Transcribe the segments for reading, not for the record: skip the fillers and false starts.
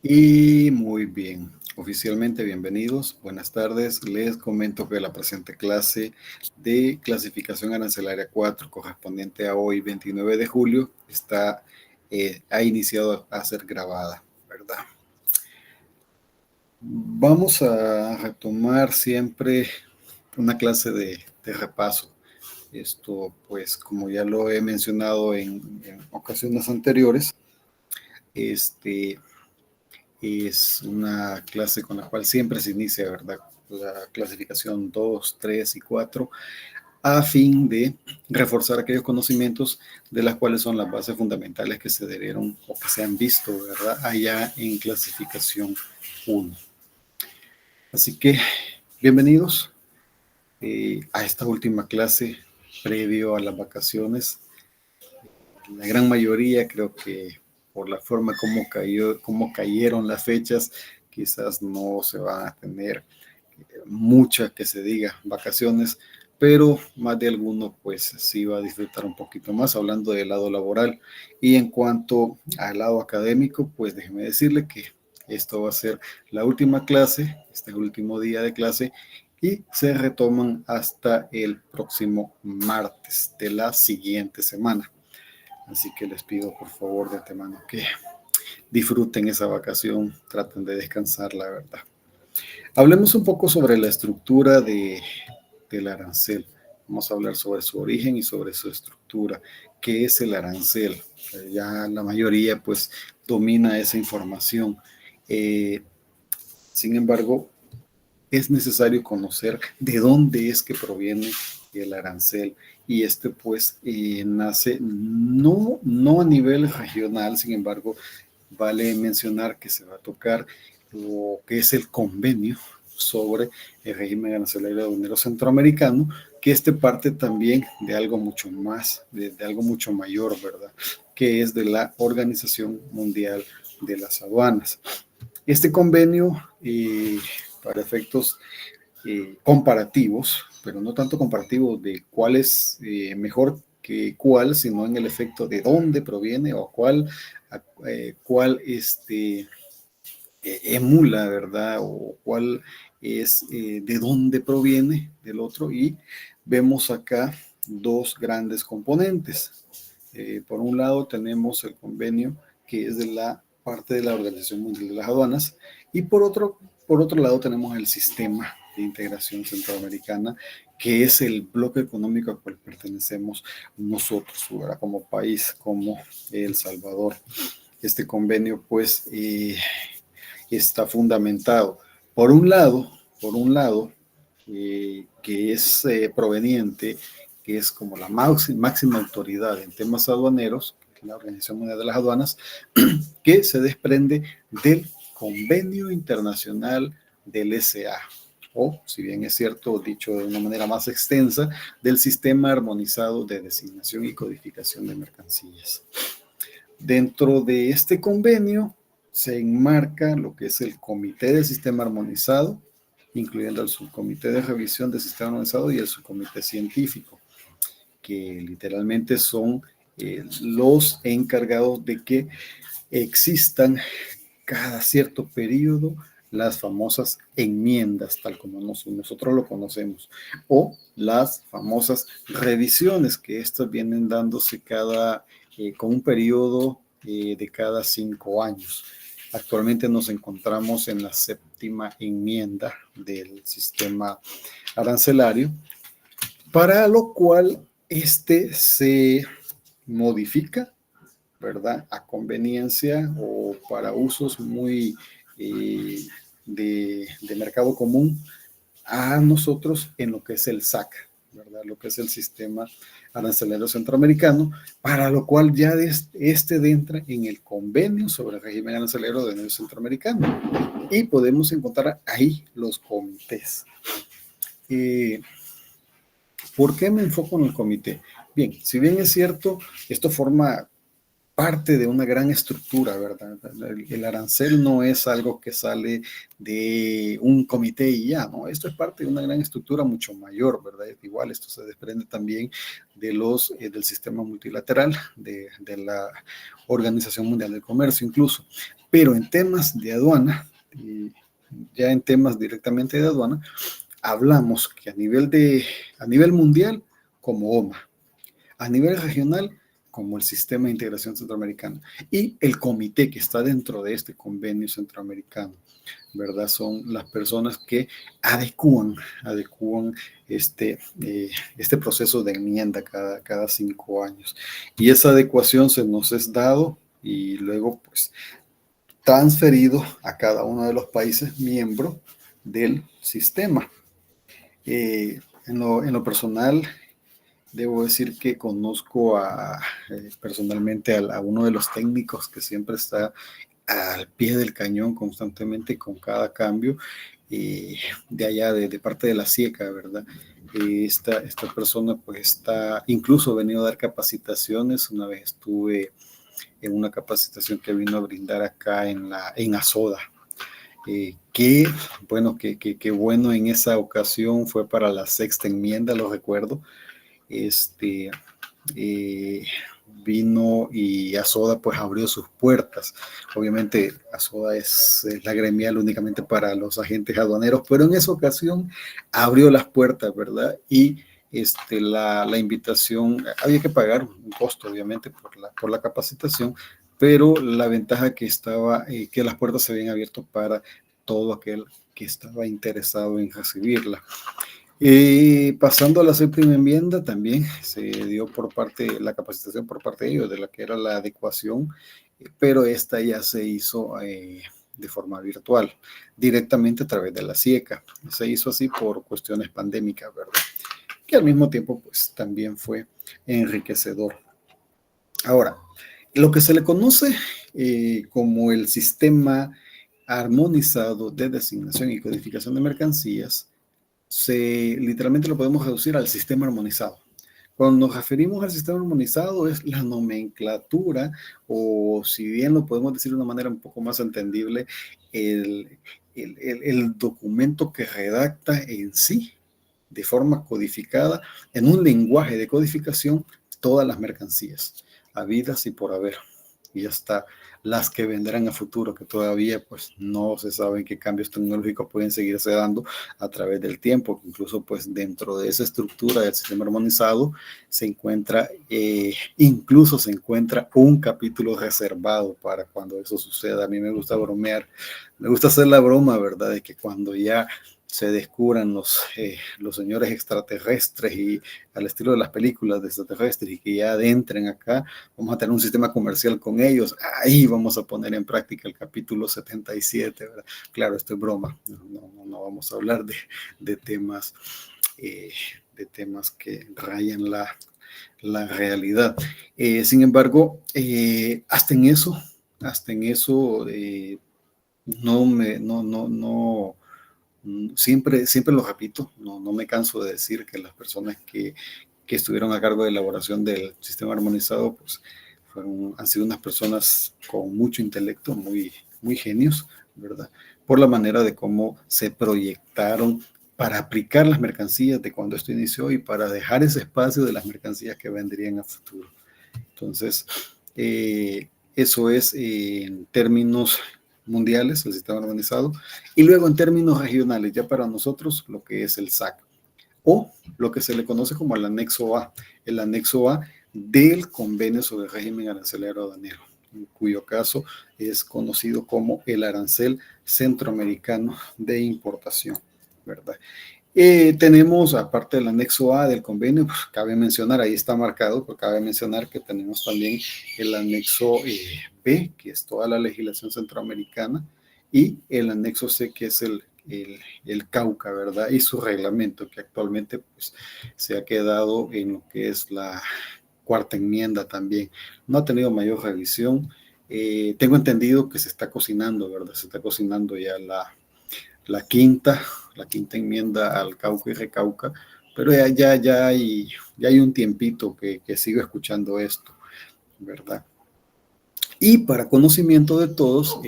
Y muy bien, oficialmente bienvenidos, buenas tardes. Les comento que la presente clase de clasificación arancelaria 4 correspondiente a hoy 29 de julio ha iniciado a ser grabada, ¿verdad? Vamos a retomar siempre una clase de repaso. Esto, pues, como ya lo he mencionado en ocasiones anteriores, este es una clase con la cual siempre se inicia, ¿verdad? La clasificación 2, 3 y 4, a fin de reforzar aquellos conocimientos de las cuales son las bases fundamentales que se debieron o que se han visto, ¿verdad? Allá en clasificación 1. Así que, bienvenidos a esta última clase previo a las vacaciones. La gran mayoría, creo que por la forma como cayeron las fechas, quizás no se van a tener mucha que se diga vacaciones, pero más de alguno pues sí va a disfrutar un poquito más hablando del lado laboral. Y en cuanto al lado académico, pues déjeme decirle que esto va a ser la última clase, este último día de clase, y se retoman hasta el próximo martes de la siguiente semana. Así que les pido por favor de antemano que disfruten esa vacación, traten de descansar, la verdad. Hablemos un poco sobre la estructura del arancel. Vamos a hablar sobre su origen y sobre su estructura. ¿Qué es el arancel? Ya la mayoría pues domina esa información. Sin embargo, es necesario conocer de dónde es que proviene el arancel, y este pues nace no a nivel regional. Sin embargo, vale mencionar que se va a tocar lo que es el convenio sobre el régimen arancelario aduanero centroamericano, que este parte también de algo mucho más, de algo mucho mayor, ¿verdad? Que es de la Organización Mundial de las Aduanas. Este convenio, para efectos comparativos, pero no tanto comparativos de cuál es mejor que cuál, sino en el efecto de dónde proviene o cuál emula, ¿verdad? O cuál es de dónde proviene del otro. Y vemos acá dos grandes componentes. Por un lado tenemos el convenio, que es de la parte de la Organización Mundial de las Aduanas, y por otro lado tenemos el sistema de integración centroamericana, que es el bloque económico al cual pertenecemos nosotros, ¿verdad? Como país, como El Salvador. Este convenio pues está fundamentado por un lado que es proveniente, que es como la máxima autoridad en temas aduaneros, la Organización Mundial de las Aduanas, que se desprende del Convenio Internacional del SA, o, si bien es cierto, dicho de una manera más extensa, del Sistema Armonizado de Designación y Codificación de Mercancías. Dentro de este convenio se enmarca lo que es el Comité de Sistema Armonizado, incluyendo el Subcomité de Revisión del Sistema Armonizado y el Subcomité Científico, que literalmente son los encargados de que existan cada cierto periodo las famosas enmiendas, tal como nosotros lo conocemos, o las famosas revisiones, que estas vienen dándose con un periodo de cada 5 años. Actualmente nos encontramos en la 7ª enmienda del sistema arancelario, para lo cual este se modifica, ¿verdad? A conveniencia o para usos muy de mercado común a nosotros en lo que es el SAC, ¿verdad? Lo que es el sistema arancelario centroamericano, para lo cual ya entra en el convenio sobre el régimen arancelario de medio centroamericano, y podemos encontrar ahí los comités. ¿Por qué me enfoco en el comité? Bien, si bien es cierto, esto forma parte de una gran estructura, ¿verdad? El arancel no es algo que sale de un comité y ya, ¿no? Esto es parte de una gran estructura mucho mayor, ¿verdad? Igual esto se desprende también de del sistema multilateral, de la Organización Mundial del Comercio incluso. Pero en temas de aduana, ya en temas directamente de aduana, hablamos que a nivel mundial como OMA, a nivel regional como el Sistema de Integración Centroamericano y el comité que está dentro de este convenio centroamericano, ¿verdad? Son las personas que adecúan este proceso de enmienda cada 5 años. Y esa adecuación se nos es dado y luego pues transferido a cada uno de los países miembros del sistema. En lo personal, debo decir que conozco personalmente a uno de los técnicos que siempre está al pie del cañón constantemente con cada cambio, de allá, de parte de la SIECA, ¿verdad? Esta persona pues incluso ha venido a dar capacitaciones. Una vez estuve en una capacitación que vino a brindar acá en Azoda. Qué bueno en esa ocasión fue para la sexta enmienda, lo recuerdo. Vino y Azoda pues abrió sus puertas. Obviamente Azoda es la gremial únicamente para los agentes aduaneros, pero en esa ocasión abrió las puertas, ¿verdad? Y la invitación, había que pagar un costo obviamente por la capacitación, pero la ventaja que estaba, que las puertas se habían abierto para todo aquel que estaba interesado en recibirla. Pasando a la séptima enmienda, también se dio la capacitación por parte de ellos, de la que era la adecuación, pero esta ya se hizo de forma virtual, directamente a través de la SIECA. Se hizo así por cuestiones pandémicas, ¿verdad? Que al mismo tiempo, pues, también fue enriquecedor. Ahora, lo que se le conoce como el sistema armonizado de designación y codificación de mercancías, literalmente lo podemos reducir al sistema armonizado. Cuando nos referimos al sistema armonizado es la nomenclatura, o si bien lo podemos decir de una manera un poco más entendible, el documento que redacta en sí, de forma codificada, en un lenguaje de codificación, todas las mercancías, habidas y por haber. Y hasta las que vendrán a futuro, que todavía pues no se sabe qué cambios tecnológicos pueden seguirse dando a través del tiempo. Incluso pues dentro de esa estructura del sistema armonizado incluso se encuentra un capítulo reservado para cuando eso suceda. A mí me gusta bromear, me gusta hacer la broma, ¿verdad? De que cuando ya se descubran los señores extraterrestres y al estilo de las películas de extraterrestres y que ya adentren acá, vamos a tener un sistema comercial con ellos. Ahí vamos a poner en práctica el capítulo 77, ¿verdad? Claro, esto es broma. No vamos a hablar de temas que rayan la realidad. Sin embargo, hasta en eso, siempre lo repito, no me canso de decir que las personas que estuvieron a cargo de elaboración del sistema armonizado, pues han sido unas personas con mucho intelecto, muy genios, ¿verdad? Por la manera de cómo se proyectaron para aplicar las mercancías de cuando esto inició y para dejar ese espacio de las mercancías que vendrían a futuro. Entonces, eso es en términos mundiales, el sistema organizado, y luego en términos regionales, ya para nosotros, lo que es el SAC, o lo que se le conoce como el anexo A del Convenio sobre el Régimen Arancelario Aduanero, en cuyo caso es conocido como el Arancel Centroamericano de Importación, ¿verdad? Tenemos, aparte del anexo A del convenio, pues, cabe mencionar, ahí está marcado, pero cabe mencionar que tenemos también el anexo B, que es toda la legislación centroamericana, y el anexo C, que es el Cauca, ¿verdad? Y su reglamento, que actualmente pues, se ha quedado en lo que es la cuarta enmienda también. No ha tenido mayor revisión. Tengo entendido que se está cocinando, ¿verdad? Se está cocinando ya la quinta enmienda al Cauca y Recauca, pero ya hay un tiempito que sigo escuchando esto, ¿verdad? Y para conocimiento de todos,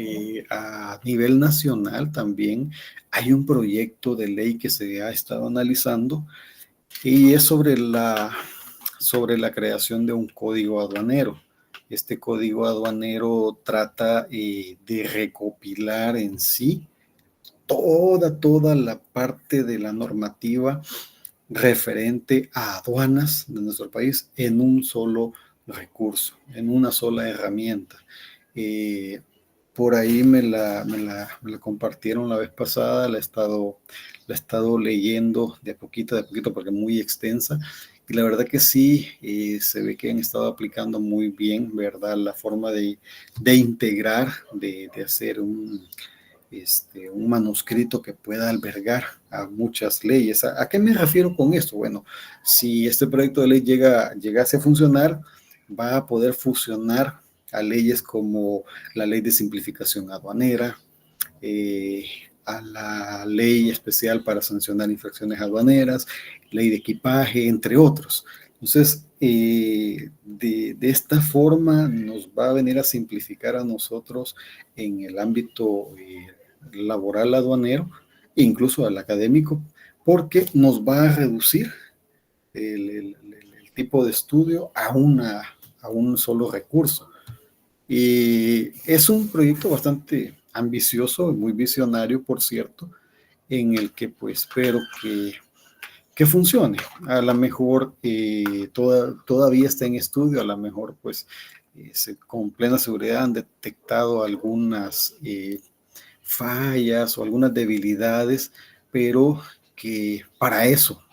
a nivel nacional también hay un proyecto de ley que se ha estado analizando y es sobre la creación de un código aduanero. Este código aduanero trata de recopilar en sí toda la parte de la normativa referente a aduanas de nuestro país en un solo recurso, en una sola herramienta. Eh, por ahí me la compartieron la vez pasada, la he estado leyendo de a poquito, porque es muy extensa. Y la verdad que sí, se ve que han estado aplicando muy bien, ¿verdad? La forma de integrar, de hacer un manuscrito que pueda albergar a muchas leyes. ¿A qué me refiero con esto? Bueno, si este proyecto de ley llegase a funcionar, va a poder fusionar a leyes como la ley de simplificación aduanera, eh, a la ley especial para sancionar infracciones aduaneras, ley de equipaje, entre otros. Entonces, de esta forma nos va a venir a simplificar a nosotros en el ámbito laboral aduanero, incluso al académico, porque nos va a reducir el tipo de estudio a un solo recurso. Y es un proyecto bastante ambicioso, muy visionario, por cierto, en el que pues espero que funcione. A lo mejor todavía está en estudio, a lo mejor pues con plena seguridad han detectado algunas fallas o algunas debilidades, pero que para eso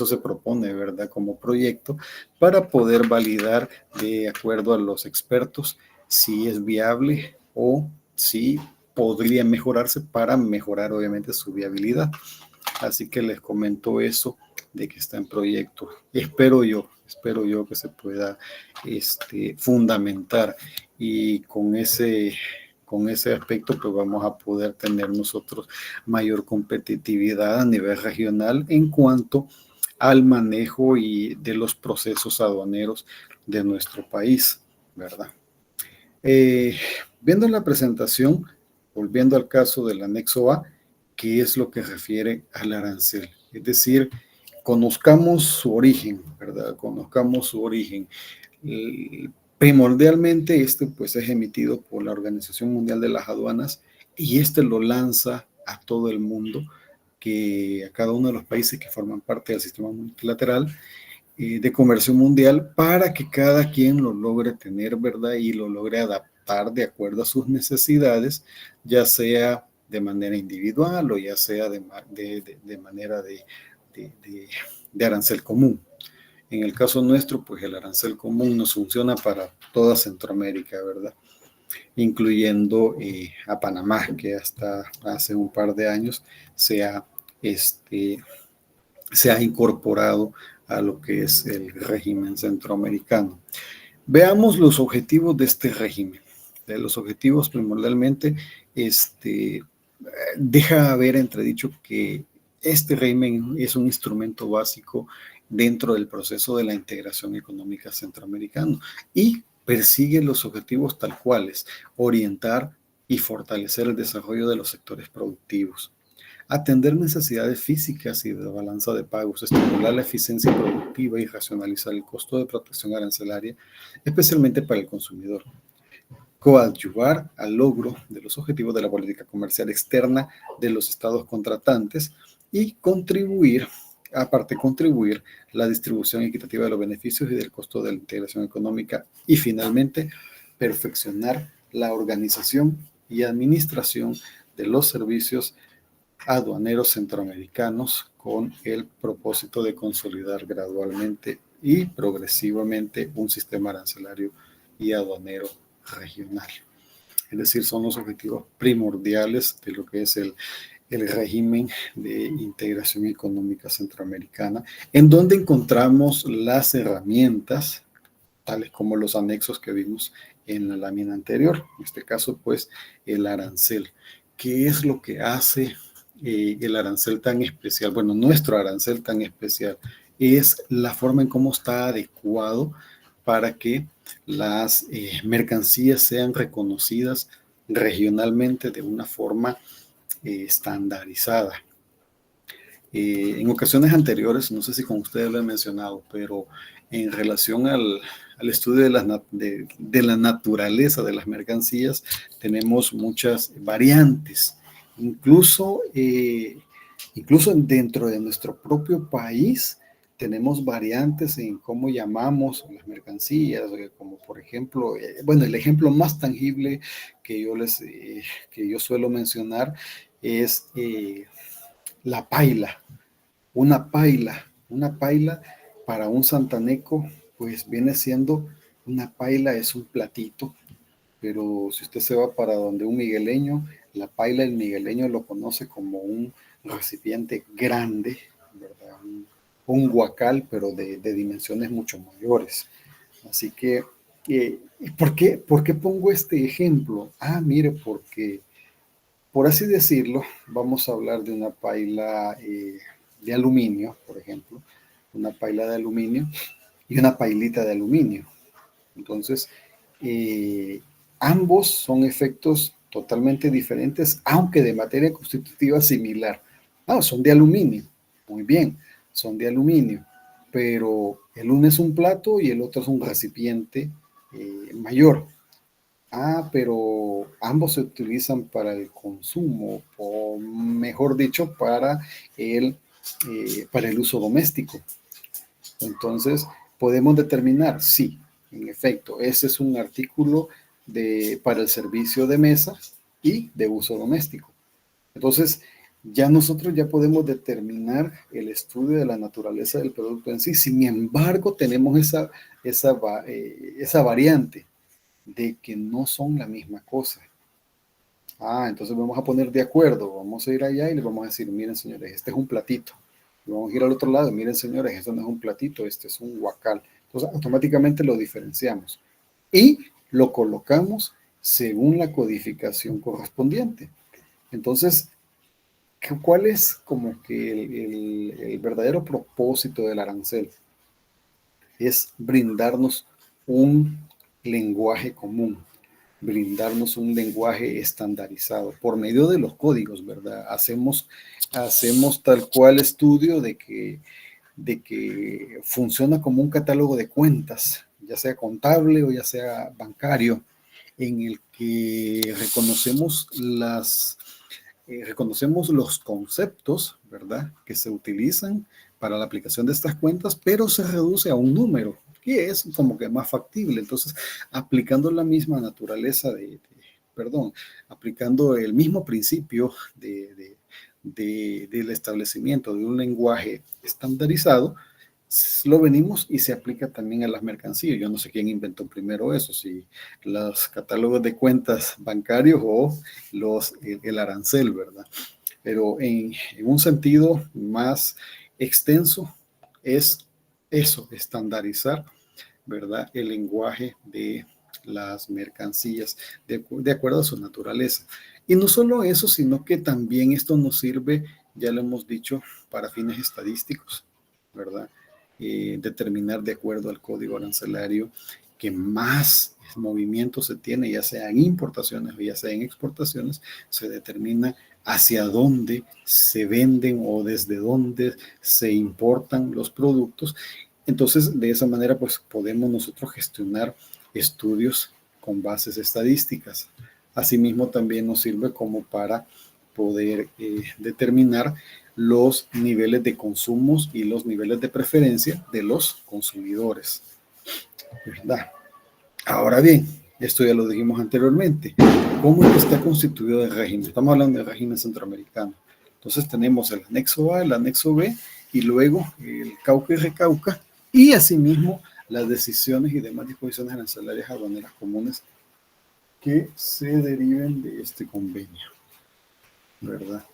se propone, ¿verdad? Como proyecto, para poder validar de acuerdo a los expertos si es viable o si podría mejorarse para mejorar obviamente su viabilidad. Así que les comento eso de que está en proyecto. Espero yo que se pueda fundamentar y con ese aspecto pues vamos a poder tener nosotros mayor competitividad a nivel regional en cuanto al manejo y de los procesos aduaneros de nuestro país, ¿verdad? Eh, Viendo la presentación, volviendo al caso del anexo A, que es lo que refiere al arancel. Es decir, conozcamos su origen, ¿verdad? Conozcamos su origen. Primordialmente, este pues es emitido por la Organización Mundial de las Aduanas y este lo lanza a todo el mundo, que a cada uno de los países que forman parte del sistema multilateral de comercio mundial para que cada quien lo logre tener, ¿verdad? Y lo logre adaptar de acuerdo a sus necesidades, ya sea de manera individual o ya sea de manera de arancel común. En el caso nuestro, pues el arancel común nos funciona para toda Centroamérica, ¿verdad? Incluyendo a Panamá, que hasta hace un par de años se ha, este, se ha incorporado a lo que es el régimen centroamericano. Veamos los objetivos de este régimen. De los objetivos primordialmente, deja haber entredicho que este régimen es un instrumento básico dentro del proceso de la integración económica centroamericana y persigue los objetivos tal cuales, orientar y fortalecer el desarrollo de los sectores productivos, atender necesidades físicas y de balanza de pagos, estimular la eficiencia productiva y racionalizar el costo de protección arancelaria, especialmente para el consumidor. Coadyuvar al logro de los objetivos de la política comercial externa de los estados contratantes y contribuir la distribución equitativa de los beneficios y del costo de la integración económica y finalmente perfeccionar la organización y administración de los servicios aduaneros centroamericanos con el propósito de consolidar gradualmente y progresivamente un sistema arancelario y aduanero regional. Es decir, son los objetivos primordiales de lo que es el régimen de integración económica centroamericana, en donde encontramos las herramientas, tales como los anexos que vimos en la lámina anterior, en este caso, pues, el arancel. ¿Qué es lo que hace el arancel tan especial? Bueno, nuestro arancel tan especial es la forma en cómo está adecuado para que las mercancías sean reconocidas regionalmente de una forma estandarizada. En ocasiones anteriores, no sé si con ustedes lo he mencionado, pero en relación al estudio de la naturaleza de las mercancías, tenemos muchas variantes. Incluso, incluso dentro de nuestro propio país, tenemos variantes en cómo llamamos las mercancías, como por ejemplo, bueno, el ejemplo más tangible que que yo suelo mencionar es la paila. Una paila para un santaneco, pues viene siendo una paila, es un platito, pero si usted se va para donde un migueleño, la paila el migueleño lo conoce como un recipiente grande, ¿verdad? Un guacal, pero de dimensiones mucho mayores. Así que, por qué pongo este ejemplo? Ah, mire, porque por así decirlo, vamos a hablar de una paila de aluminio, por ejemplo, una paila de aluminio y una pailita de aluminio. Entonces, eh, ambos son efectos totalmente diferentes, aunque de materia constitutiva similar. Ah, son de aluminio, muy bien, son de aluminio, pero el uno es un plato y el otro es un recipiente mayor. Ah, pero ambos se utilizan para el consumo, o mejor dicho, para el uso doméstico. Entonces, podemos determinar, sí, en efecto, ese es un artículo para el servicio de mesa y de uso doméstico. Entonces, nosotros ya podemos determinar el estudio de la naturaleza del producto en sí. Sin embargo, tenemos esa variante de que no son la misma cosa. Ah, entonces vamos a poner de acuerdo, vamos a ir allá y les vamos a decir, miren señores, este es un platito. Y vamos a ir al otro lado, miren señores, esto no es un platito, este es un guacal. Entonces automáticamente lo diferenciamos y lo colocamos según la codificación correspondiente. Entonces, ¿cuál es como que el verdadero propósito del arancel? Es brindarnos un lenguaje común, brindarnos un lenguaje estandarizado por medio de los códigos, ¿verdad? Hacemos tal cual estudio de que funciona como un catálogo de cuentas, ya sea contable o ya sea bancario, en el que reconocemos los conceptos, ¿verdad?, que se utilizan para la aplicación de estas cuentas, pero se reduce a un número, que es como que más factible. Entonces, aplicando la misma naturaleza perdón, aplicando el mismo principio del establecimiento de un lenguaje estandarizado, lo venimos y se aplica también a las mercancías. Yo no sé quién inventó primero eso, si los catálogos de cuentas bancarios o el arancel, ¿verdad? Pero en un sentido más extenso es eso, estandarizar, ¿verdad? El lenguaje de las mercancías de acuerdo a su naturaleza. Y no solo eso, sino que también esto nos sirve, ya lo hemos dicho, para fines estadísticos, ¿verdad? Determinar de acuerdo al código arancelario que más movimiento se tiene, ya sea en importaciones o ya sea en exportaciones, se determina hacia dónde se venden o desde dónde se importan los productos. Entonces, de esa manera, pues podemos nosotros gestionar estudios con bases estadísticas. Asimismo, también nos sirve como para poder determinar los niveles de consumos y los niveles de preferencia de los consumidores, ¿verdad? Ahora bien, esto ya lo dijimos anteriormente. ¿Cómo es que está constituido el régimen? Estamos hablando del régimen centroamericano. Entonces tenemos el anexo A, el anexo B y luego el Cauca y Recauca y asimismo las decisiones y demás disposiciones arancelarias aduaneras comunes que se deriven de este convenio, ¿verdad?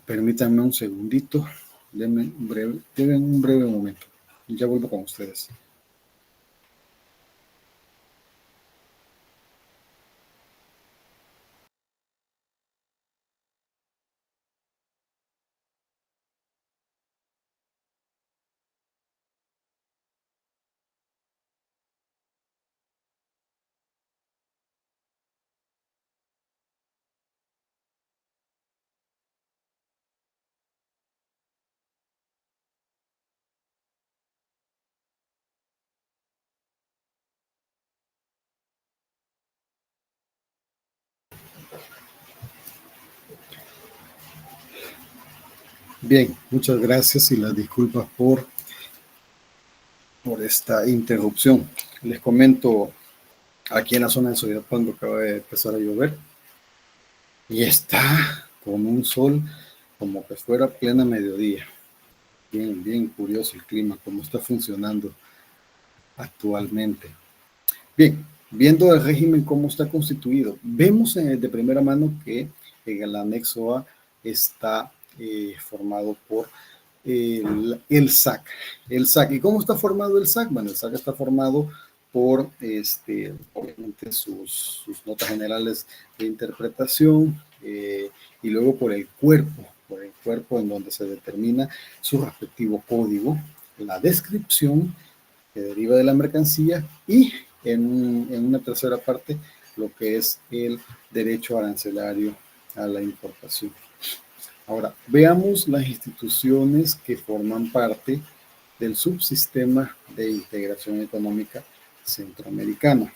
Permítanme un segundito, denme un breve momento. Ya vuelvo con ustedes. Bien, muchas gracias y las disculpas por esta interrupción. Les comento, aquí en la zona de Soyapango acaba de empezar a llover y está con un sol como que fuera plena mediodía. Bien, bien curioso el clima, cómo está funcionando actualmente. Bien, viendo el régimen cómo está constituido, vemos de primera mano que en el anexo A está formado por el SAC. El SAC. ¿Y cómo está formado el SAC? Bueno, el SAC está formado por, obviamente, sus notas generales de interpretación y luego por el cuerpo en donde se determina su respectivo código, la descripción que deriva de la mercancía y en una tercera parte lo que es el derecho arancelario a la importación. Ahora, veamos las instituciones que forman parte del subsistema de integración económica centroamericana.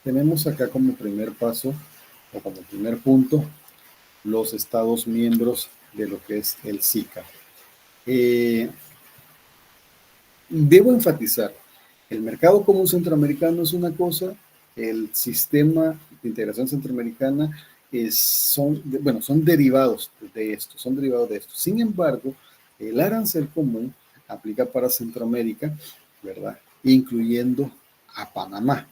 Tenemos acá como primer paso o como primer punto los estados miembros de lo que es el SICA. Debo enfatizar, el mercado común centroamericano es una cosa, el sistema de integración centroamericana son derivados de esto, Sin embargo, el arancel común aplica para Centroamérica, ¿verdad? Incluyendo a Panamá.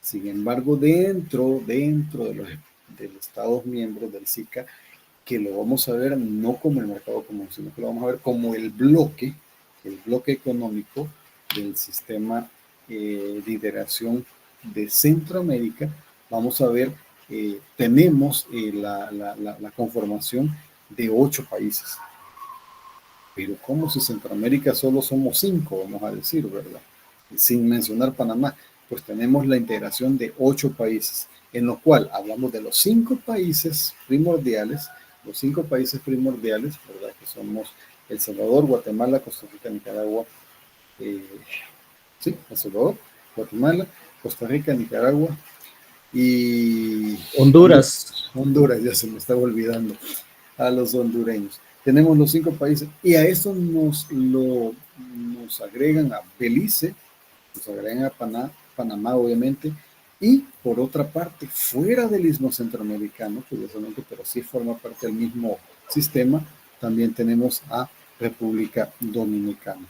Sin embargo, dentro de los Estados miembros del SICA, que lo vamos a ver no como el mercado común, sino que lo vamos a ver como el bloque económico del sistema de integración de Centroamérica. Vamos a ver, tenemos la conformación de 8 países. Pero como si Centroamérica solo somos 5, vamos a decir, ¿verdad? Sin mencionar Panamá, pues tenemos la integración de 8 países, en lo cual hablamos de los 5 países primordiales, ¿verdad? Que somos El Salvador, Guatemala, Costa Rica, Nicaragua, El Salvador, Guatemala, Costa Rica, Nicaragua y Honduras. Honduras, ya se me estaba olvidando a los hondureños. Tenemos los 5 países y a eso nos agregan a Belice, nos agregan a Panamá, obviamente, y por otra parte, fuera del istmo centroamericano, curiosamente, pero sí forma parte del mismo sistema, también tenemos a República Dominicana.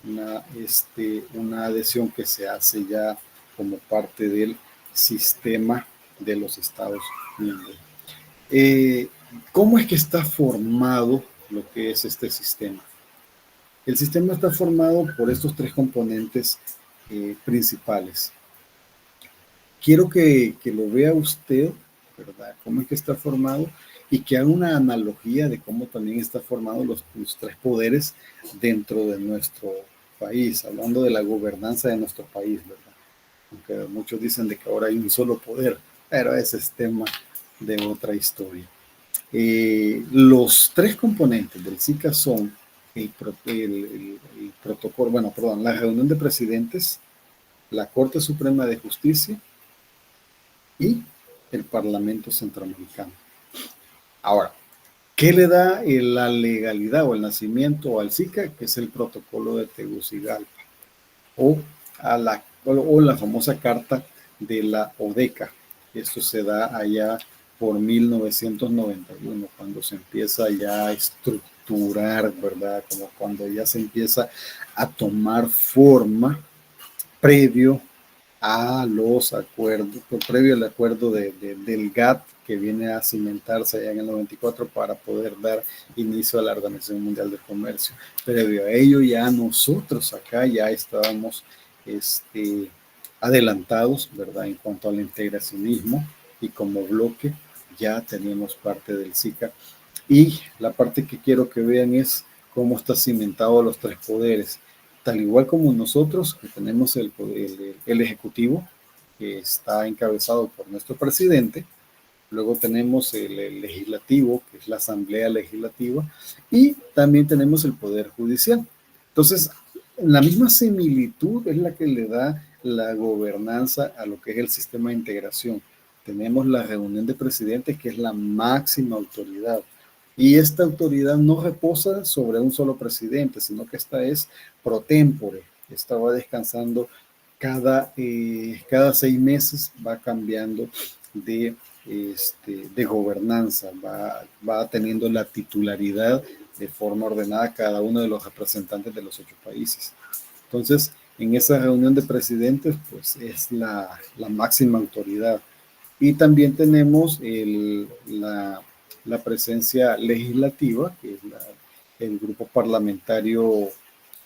Una adhesión que se hace ya como parte del sistema de los Estados miembros. ¿Cómo es que está formado lo que es este sistema? El sistema está formado por estos 3 componentes principales. Quiero que lo vea usted, ¿verdad? Cómo es que está formado y que haga una analogía de cómo también está formado los 3 poderes dentro de nuestro país, hablando de la gobernanza de nuestro país, ¿verdad? Aunque muchos dicen de que ahora hay un solo poder, pero ese es tema de otra historia. Los 3 componentes del SICA son el protocolo, la reunión de presidentes, la Corte Suprema de Justicia y el Parlamento Centroamericano. Ahora, ¿qué le da la legalidad o el nacimiento al SICA? Que es el protocolo de Tegucigalpa o la famosa carta de la ODECA. Esto se da allá por 1991, cuando se empieza ya a estructurar, ¿verdad? Como cuando ya se empieza a tomar forma previo a los acuerdos, previo al acuerdo del GATT, que viene a cimentarse allá en el 94 para poder dar inicio a la Organización Mundial de Comercio. Previo a ello, ya nosotros acá ya estábamos adelantados, ¿verdad? En cuanto al integracionismo, y como bloque ya teníamos parte del SICA. Y la parte que quiero que vean es cómo está cimentado los 3 poderes. Tal igual como nosotros, que tenemos el Ejecutivo, que está encabezado por nuestro presidente. Luego tenemos el Legislativo, que es la Asamblea Legislativa, y también tenemos el Poder Judicial. Entonces, la misma similitud es la que le da la gobernanza a lo que es el sistema de integración. Tenemos la reunión de presidentes, que es la máxima autoridad. Y esta autoridad no reposa sobre un solo presidente, sino que esta es pro tempore. Esta va descansando cada 6 meses, va cambiando de, de gobernanza, va teniendo la titularidad de forma ordenada cada uno de los representantes de los 8 países. Entonces, en esa reunión de presidentes, pues es la máxima autoridad. Y también tenemos la presencia legislativa, que es el grupo parlamentario,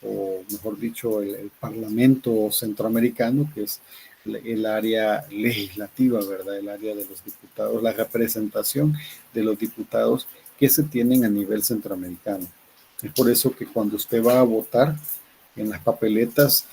o mejor dicho, el Parlamento Centroamericano, que es el área legislativa, ¿verdad? El área de los diputados, la representación de los diputados que se tienen a nivel centroamericano. Es por eso que cuando usted va a votar en las papeletas,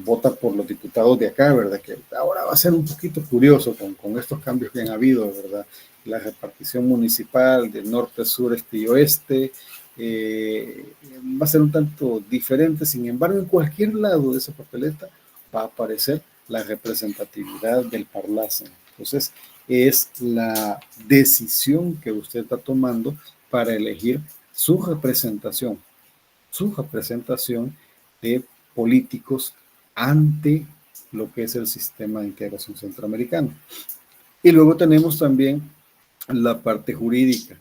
vota por los diputados de acá, ¿verdad? Que ahora va a ser un poquito curioso con estos cambios que han habido, ¿verdad? La repartición municipal del norte, sur, este y oeste va a ser un tanto diferente. Sin embargo, en cualquier lado de esa papeleta va a aparecer la representatividad del Parlacen. Entonces, es la decisión que usted está tomando para elegir su representación de políticos ante lo que es el sistema de integración centroamericano. Y luego tenemos también la parte jurídica.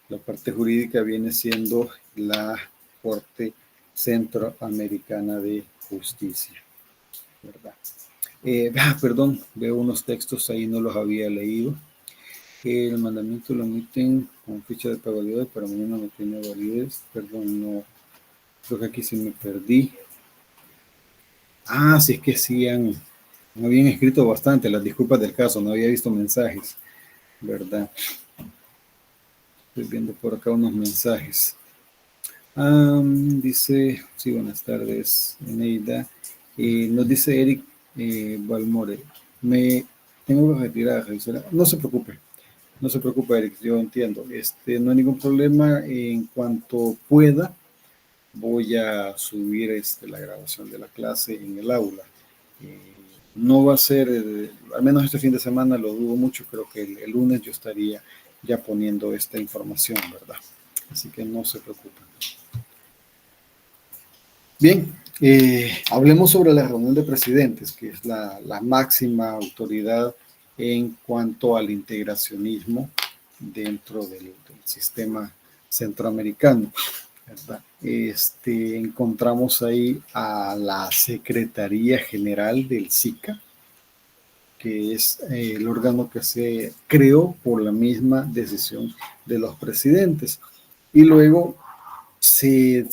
La parte jurídica viene siendo la Corte Centroamericana de Justicia, ¿verdad? Perdón, veo unos textos ahí, no los había leído. El mandamiento lo emiten con ficha de cabalidad, pero mañana no tiene validez. Perdón, no, creo que aquí sí me perdí. Sí, es que sí me habían escrito bastante, las disculpas del caso, no había visto mensajes, ¿verdad? Estoy viendo por acá unos mensajes. Dice, sí, buenas tardes, Eneida. Nos dice Eric Balmore, me tengo que retirar. No se preocupe, no se preocupe, Eric, yo entiendo. No hay ningún problema. En cuanto pueda, voy a subir la grabación de la clase en el aula. No va a ser, al menos este fin de semana lo dudo mucho, creo que el lunes yo estaría ya poniendo esta información, ¿verdad? Así que no se preocupen. Bien, hablemos sobre la reunión de presidentes, que es la máxima autoridad en cuanto al integracionismo dentro del sistema centroamericano, ¿verdad? Encontramos ahí a la Secretaría General del SICA, que es el órgano que se creó por la misma decisión de los presidentes. Y luego se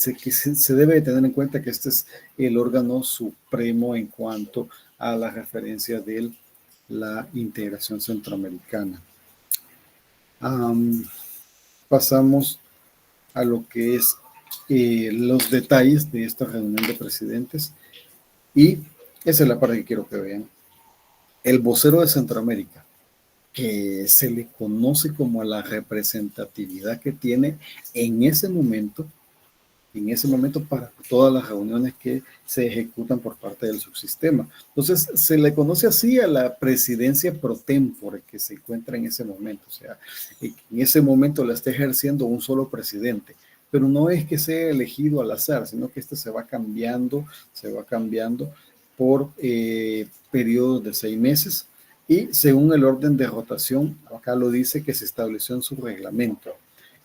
debe tener en cuenta que este es el órgano supremo en cuanto a la referencia de la integración centroamericana. Pasamos a lo que es los detalles de esta reunión de presidentes, y esa es la parte que quiero que vean. El vocero de Centroamérica, que se le conoce como la representatividad que tiene en ese momento para todas las reuniones que se ejecutan por parte del subsistema. Entonces, se le conoce así a la presidencia pro tempore que se encuentra en ese momento. O sea, en ese momento la está ejerciendo un solo presidente, pero no es que sea elegido al azar, sino que se va cambiando por periodos de 6 meses, y según el orden de rotación, acá lo dice que se estableció en su reglamento,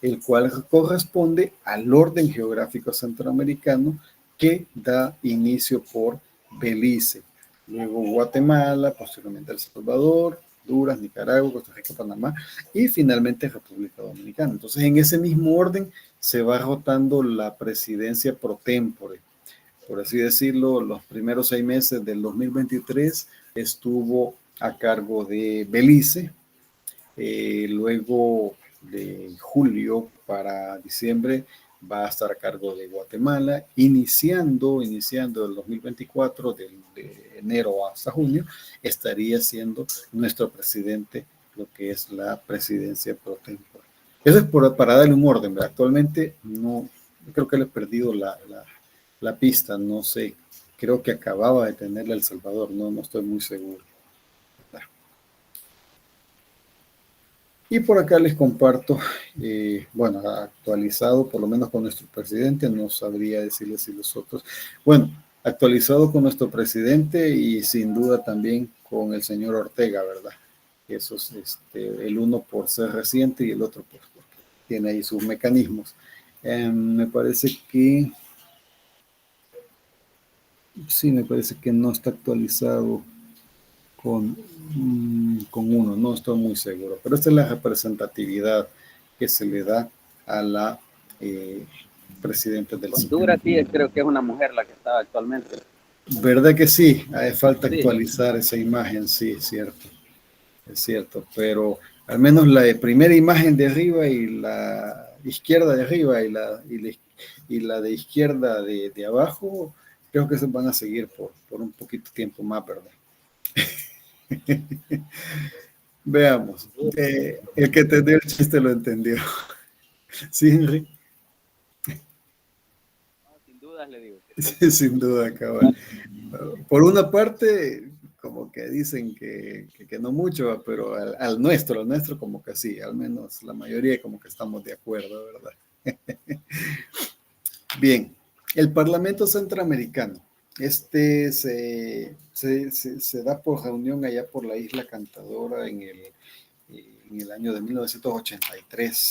el cual corresponde al orden geográfico centroamericano que da inicio por Belice, luego Guatemala, posteriormente El Salvador, Honduras, Nicaragua, Costa Rica, Panamá y finalmente República Dominicana. Entonces, en ese mismo orden se va rotando la presidencia pro tempore. Por así decirlo, los primeros 6 meses del 2023 estuvo a cargo de Belice, luego de julio para diciembre va a estar a cargo de Guatemala, iniciando el 2024, de enero hasta junio, estaría siendo nuestro presidente lo que es la presidencia pro tempore. Eso es para darle un orden, ¿verdad? Actualmente no, creo que le he perdido la pista, no sé, creo que acababa de tenerla El Salvador, no estoy muy seguro. Y por acá les comparto bueno, actualizado por lo menos con nuestro presidente, no sabría decirles si los otros, bueno, actualizado con nuestro presidente y sin duda también con el señor Ortega, ¿verdad? Eso es el uno por ser reciente y el otro porque tiene ahí sus mecanismos. Me parece que sí, me parece que no está actualizado con, con uno, no estoy muy seguro, pero esta es la representatividad que se le da a la eh, presidenta del Senado. Honduras sí, creo que es una mujer la que está actualmente. ¿Verdad que sí? Hace falta Sí, actualizar esa imagen, sí, es cierto, pero al menos la de primera imagen de arriba y la izquierda de arriba y la de izquierda de abajo, creo que se van a seguir por un poquito tiempo más, ¿verdad? Veamos. El que entendió el chiste lo entendió. Sí, Henry. no, sin dudas le digo que sí. Sí, sin duda, cabal. Por una parte, como que dicen que no mucho, pero al nuestro como que sí, al menos la mayoría como que estamos de acuerdo, ¿verdad? Bien, el Parlamento Centroamericano. Se da por reunión allá por la Isla Cantadora en el año de 1983,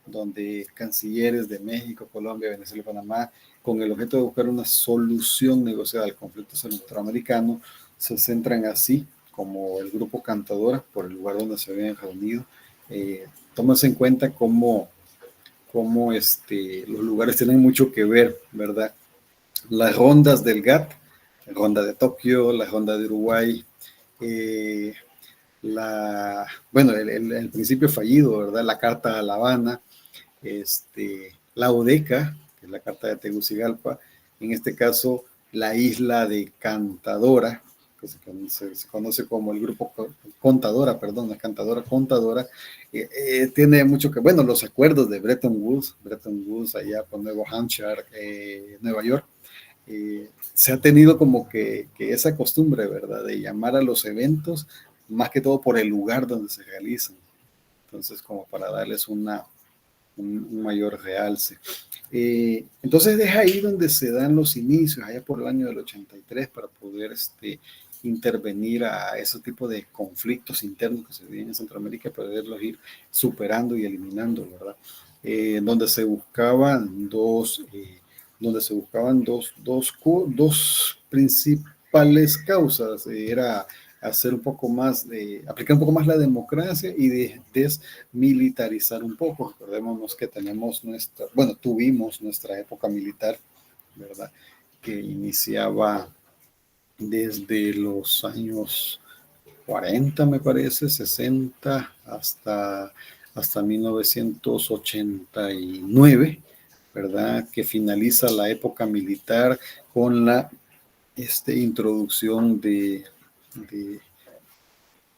donde cancilleres de México, Colombia, Venezuela y Panamá, con el objeto de buscar una solución negociada al conflicto centroamericano, se centran así como el grupo Cantadora, por el lugar donde se habían reunido. Tómase en cuenta cómo los lugares tienen mucho que ver, ¿verdad? Las rondas del GATT, la ronda de Tokio, la ronda de Uruguay, eh, bueno, el principio fallido, ¿verdad? La Carta de La Habana, la UDECA, que es la Carta de Tegucigalpa, en este caso la isla de Cantadora, que se conoce como el grupo Contadora, perdón, la Cantadora Contadora, tiene mucho que, bueno, los acuerdos de Bretton Woods allá por Nuevo Hampshire, Nueva York, se ha tenido como que esa costumbre, ¿verdad? De llamar a los eventos más que todo por el lugar donde se realizan. Entonces, como para darles un mayor realce. Entonces, es ahí donde se dan los inicios, allá por el año del 83, para poder intervenir a ese tipo de conflictos internos que se viven en Centroamérica, poderlos ir superando y eliminando, ¿verdad? Donde se buscaban dos principales causas. Era hacer un poco más, aplicar un poco más la democracia y desmilitarizar un poco. Recordémonos que tuvimos nuestra época militar, ¿verdad? Que iniciaba desde los años 40, me parece, 60, hasta 1989, ¿verdad? Que finaliza la época militar con la introducción de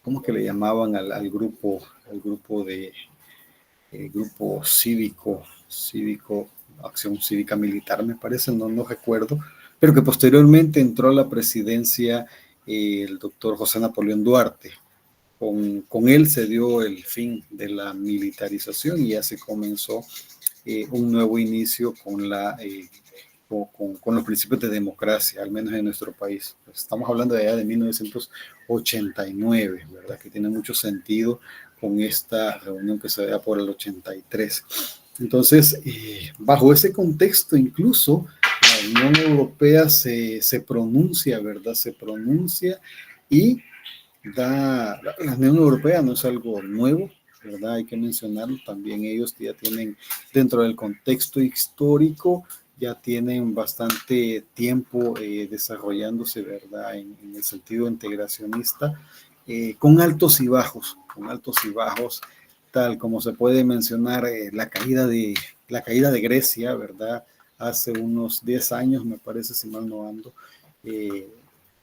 ¿cómo que le llamaban al grupo grupo cívico, acción cívica militar, me parece, no recuerdo, pero que posteriormente entró a la presidencia el doctor José Napoleón Duarte. Con él se dio el fin de la militarización y ya se comenzó un nuevo inicio con los principios de democracia, al menos en nuestro país. Pues estamos hablando de allá de 1989, ¿verdad? Que tiene mucho sentido con esta reunión que se da por el 83. Entonces, bajo ese contexto, incluso la Unión Europea se pronuncia, ¿verdad? Se pronuncia y la Unión Europea no es algo nuevo, ¿verdad? Hay que mencionarlo, también ellos ya tienen, dentro del contexto histórico, ya tienen bastante tiempo desarrollándose, ¿verdad? En el sentido integracionista, con altos y bajos, tal como se puede mencionar la caída de Grecia, ¿verdad? Hace unos 10 años, me parece, si mal no ando, eh,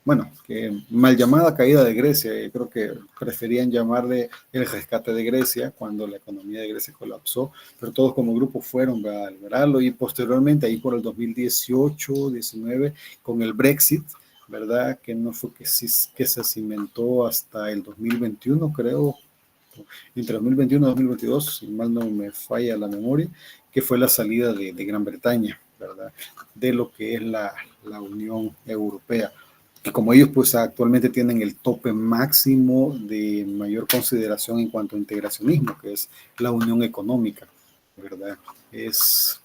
bueno, que mal llamada caída de Grecia, creo que preferían llamarle el rescate de Grecia cuando la economía de Grecia colapsó, pero todos como grupo fueron a liberarlo y posteriormente ahí por el 2018, 19, con el Brexit, ¿verdad? Que no fue que se cimentó hasta el 2021, creo, entre 2021 y 2022, si mal no me falla la memoria, que fue la salida de Gran Bretaña, ¿verdad? De lo que es la Unión Europea. Y como ellos pues actualmente tienen el tope máximo de mayor consideración en cuanto a integracionismo, que es la Unión Económica, ¿verdad? Es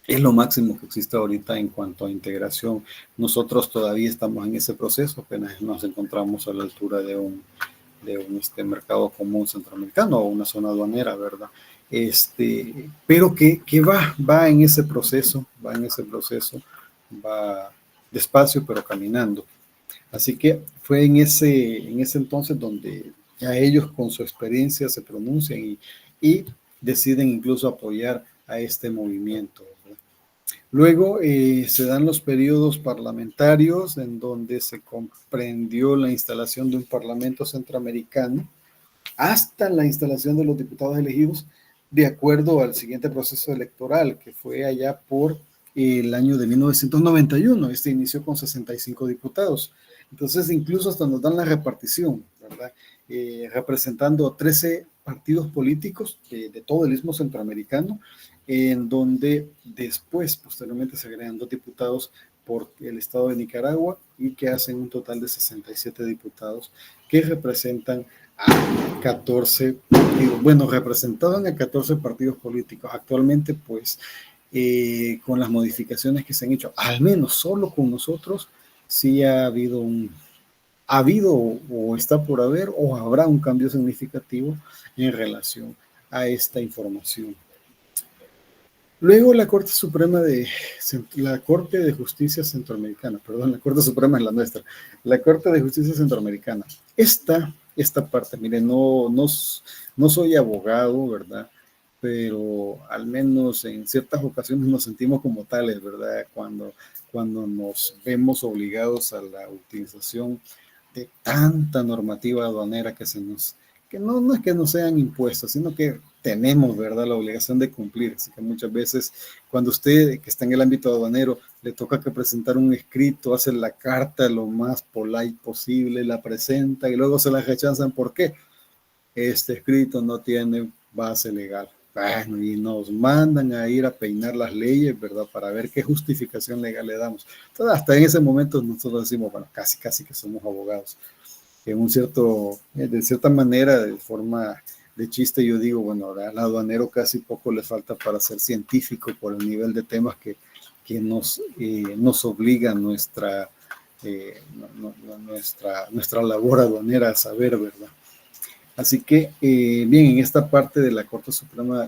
lo máximo que existe ahorita en cuanto a integración. Nosotros todavía estamos en ese proceso, apenas nos encontramos a la altura de un mercado común centroamericano o una zona aduanera, ¿verdad? Pero que va en ese proceso, va despacio pero caminando. Así que fue en ese entonces donde ya ellos con su experiencia se pronuncian y deciden incluso apoyar a este movimiento, ¿verdad? Luego se dan los periodos parlamentarios en donde se comprendió la instalación de un parlamento centroamericano hasta la instalación de los diputados elegidos de acuerdo al siguiente proceso electoral que fue allá por el año de 1991. Este inició con 65 diputados. Entonces, incluso hasta nos dan la repartición, ¿verdad? Representando 13 partidos políticos de todo el istmo centroamericano, en donde después, posteriormente, se agregan 2 diputados por el estado de Nicaragua y que hacen un total de 67 diputados que representan a 14 partidos. Bueno, representaban a 14 partidos políticos. Actualmente, pues, con las modificaciones que se han hecho, al menos solo con nosotros, sí ha habido o está por haber o habrá un cambio significativo en relación a esta información. Luego la Corte de Justicia Centroamericana, perdón, la Corte Suprema es la nuestra, la Corte de Justicia Centroamericana. Esta parte, mire, no soy abogado, ¿verdad? Pero al menos en ciertas ocasiones nos sentimos como tales, ¿verdad? Cuando nos vemos obligados a la utilización de tanta normativa aduanera que no es que nos sean impuestas, sino que tenemos, ¿verdad?, la obligación de cumplir. Así que muchas veces cuando usted, que está en el ámbito aduanero, le toca que presentar un escrito, hace la carta lo más polite posible, la presenta y luego se la rechazan. ¿Por qué? Este escrito no tiene base legal. Bueno, y nos mandan a ir a peinar las leyes, ¿verdad? Para ver qué justificación legal le damos. Entonces, hasta en ese momento nosotros decimos, bueno, casi que somos abogados. De cierta manera, de forma de chiste, yo digo, bueno, al aduanero casi poco le falta para ser científico por el nivel de temas que nos obliga nuestra labor aduanera a saber, ¿verdad? Así que, bien, en esta parte de la Corte Suprema,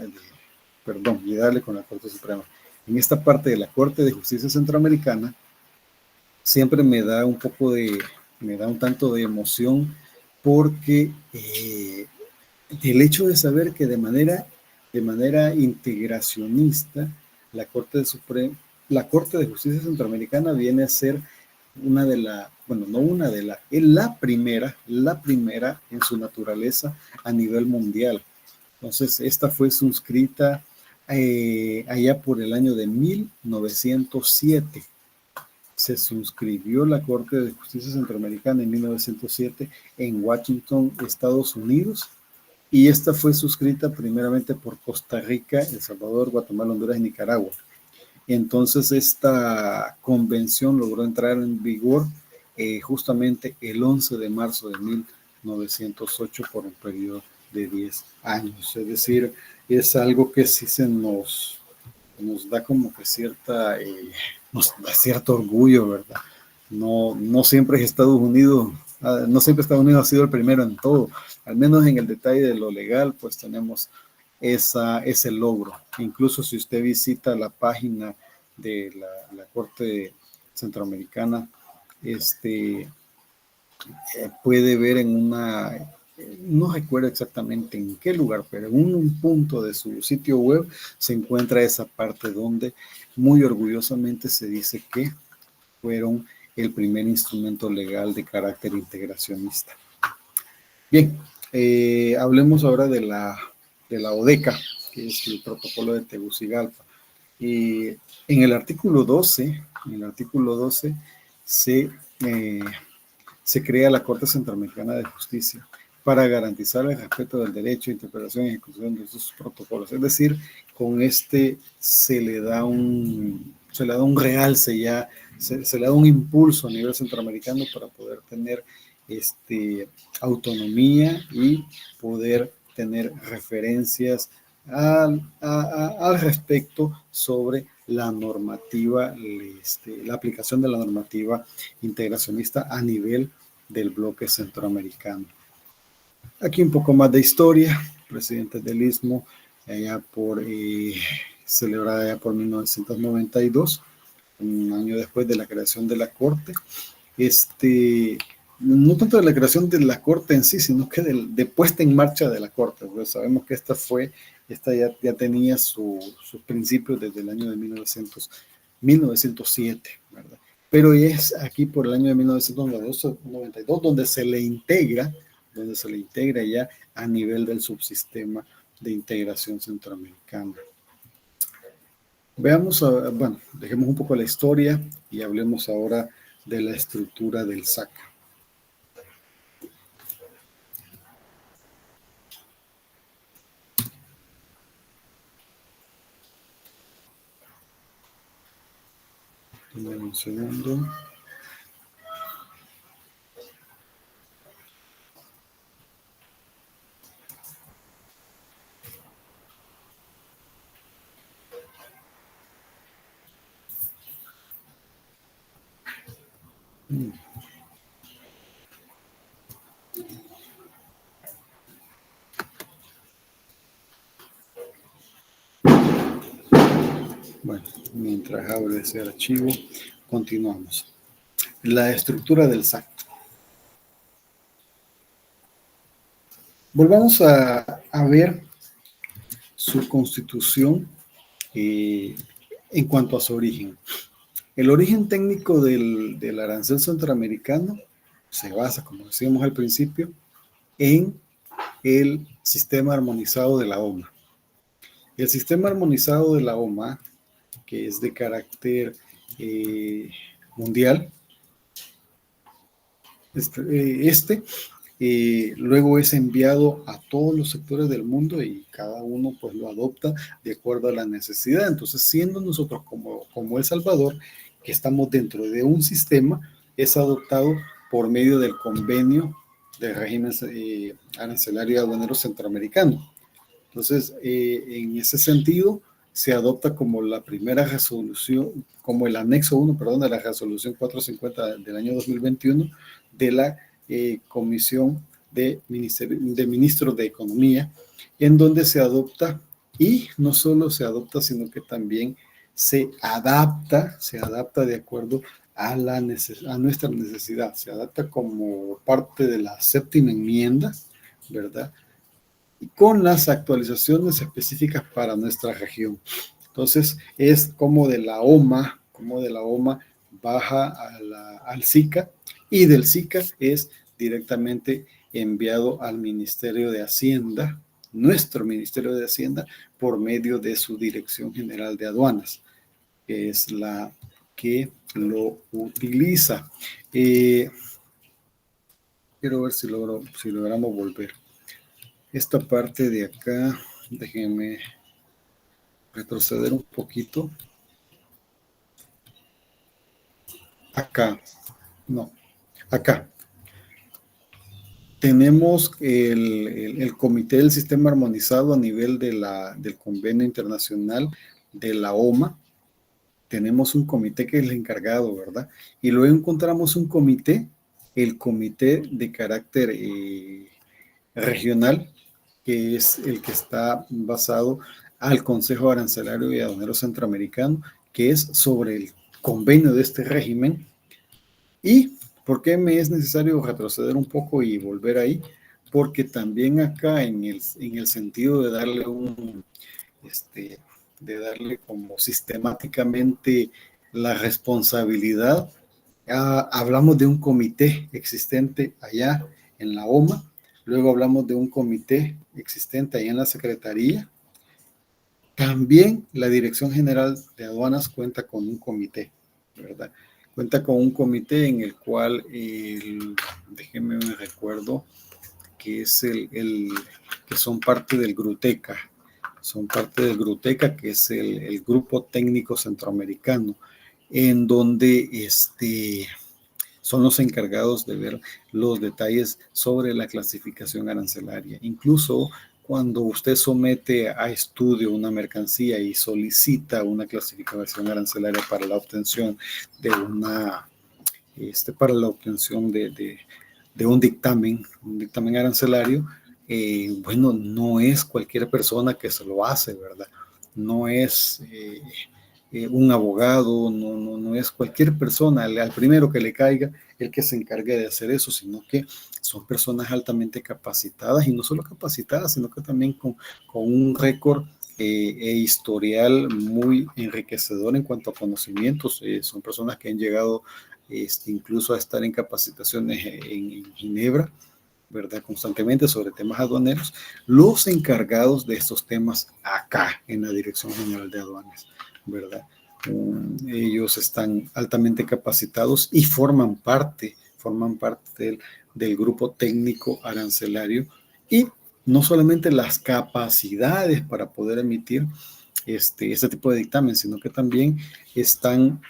y darle con la Corte Suprema, en esta parte de la Corte de Justicia Centroamericana, siempre me da un tanto de emoción porque el hecho de saber que de manera integracionista la Corte de Justicia Centroamericana viene a ser es la primera en su naturaleza a nivel mundial. Entonces, esta fue suscrita allá por el año de 1907. Se suscribió la Corte de Justicia Centroamericana en 1907 en Washington, Estados Unidos, y esta fue suscrita primeramente por Costa Rica, El Salvador, Guatemala, Honduras y Nicaragua. Entonces esta convención logró entrar en vigor justamente el 11 de marzo de 1908 por un periodo de 10 años. Es decir, es algo que sí nos da como que nos da cierto orgullo, ¿verdad? No siempre Estados Unidos ha sido el primero en todo, al menos en el detalle de lo legal, pues tenemos ese logro. Incluso si usted visita la página de la Corte Centroamericana, puede ver no recuerdo exactamente en qué lugar, pero en un punto de su sitio web se encuentra esa parte donde muy orgullosamente se dice que fueron el primer instrumento legal de carácter integracionista. Bien, hablemos ahora de la ODECA, que es el protocolo de Tegucigalpa. En el artículo 12 se crea la Corte Centroamericana de Justicia. para garantizar el respeto del derecho, interpretación y ejecución de sus protocolos. Es decir, con este se le da un realce ya, se le da un impulso a nivel centroamericano para poder tener autonomía y poder tener referencias al respecto sobre la normativa, la aplicación de la normativa integracionista a nivel del bloque centroamericano. Aquí un poco más de historia. Presidente del Istmo, celebrada ya por 1992, un año después de la creación de la Corte. No tanto de la creación de la Corte en sí, sino que de puesta en marcha de la Corte. Pues sabemos que esta ya tenía sus principios desde el año de 1907, ¿verdad? Pero es aquí por el año de 1992 donde se le integra ya a nivel del subsistema de integración centroamericana. Dejemos un poco la historia y hablemos ahora de la estructura del SAC. Dame un segundo. Bueno, mientras abre ese archivo, continuamos. La estructura del SAC. Volvamos a ver su constitución en cuanto a su origen. El origen técnico del arancel centroamericano se basa, como decíamos al principio, en el sistema armonizado de la OMA. El sistema armonizado de la OMA, que es de carácter mundial, luego es enviado a todos los sectores del mundo y cada uno pues lo adopta de acuerdo a la necesidad. Entonces, siendo nosotros como El Salvador, que estamos dentro de un sistema, es adoptado por medio del convenio del régimen arancelario y aduanero centroamericano. Entonces, en ese sentido, se adopta como la primera resolución, como el anexo 1, perdón, de la resolución 450 del año 2021 de la Comisión de Ministros de Economía, en donde se adopta, y no solo se adopta, sino que también se adapta de acuerdo a nuestra necesidad, se adapta como parte de la séptima enmienda, ¿verdad? Y con las actualizaciones específicas para nuestra región. Entonces, es como de la OMA baja al SICA, y del SICA es directamente enviado al Ministerio de Hacienda, nuestro Ministerio de Hacienda, por medio de su Dirección General de Aduanas, que es la que lo utiliza. Quiero ver si logramos volver. Esta parte de acá, déjenme retroceder un poquito. Acá, no, acá. Tenemos el Comité del Sistema Armonizado a nivel del Convenio Internacional de la OMA. Tenemos un comité que es el encargado, ¿verdad? Y luego encontramos un comité, el comité de carácter regional, que es el que está basado al Consejo Arancelario y Aduanero Centroamericano, que es sobre el convenio de este régimen. ¿Y por qué me es necesario retroceder un poco y volver ahí? Porque también acá en el sentido de darle como sistemáticamente la responsabilidad, hablamos de un comité existente allá en la OMA, luego hablamos de un comité existente allá en la Secretaría. También la Dirección General de Aduanas cuenta con un comité, ¿verdad? Cuenta con un comité en el cual, déjenme me recuerdo, que es que son parte del GRUTECA. Son parte del GRUTECA, que es el Grupo Técnico Centroamericano, en donde son los encargados de ver los detalles sobre la clasificación arancelaria. Incluso cuando usted somete a estudio una mercancía y solicita una clasificación arancelaria para la obtención de un dictamen arancelario, bueno, no es cualquier persona que se lo hace, ¿verdad? No es un abogado, no es cualquier persona, al primero que le caiga, el que se encargue de hacer eso, sino que son personas altamente capacitadas, y no solo capacitadas, sino que también con un récord e historial muy enriquecedor en cuanto a conocimientos. Son personas que han llegado incluso a estar en capacitaciones en Ginebra, ¿verdad? Constantemente sobre temas aduaneros, los encargados de estos temas acá en la Dirección General de Aduanas, ¿verdad? Ellos están altamente capacitados y forman parte del grupo técnico arancelario, y no solamente las capacidades para poder emitir este tipo de dictamen, sino que también están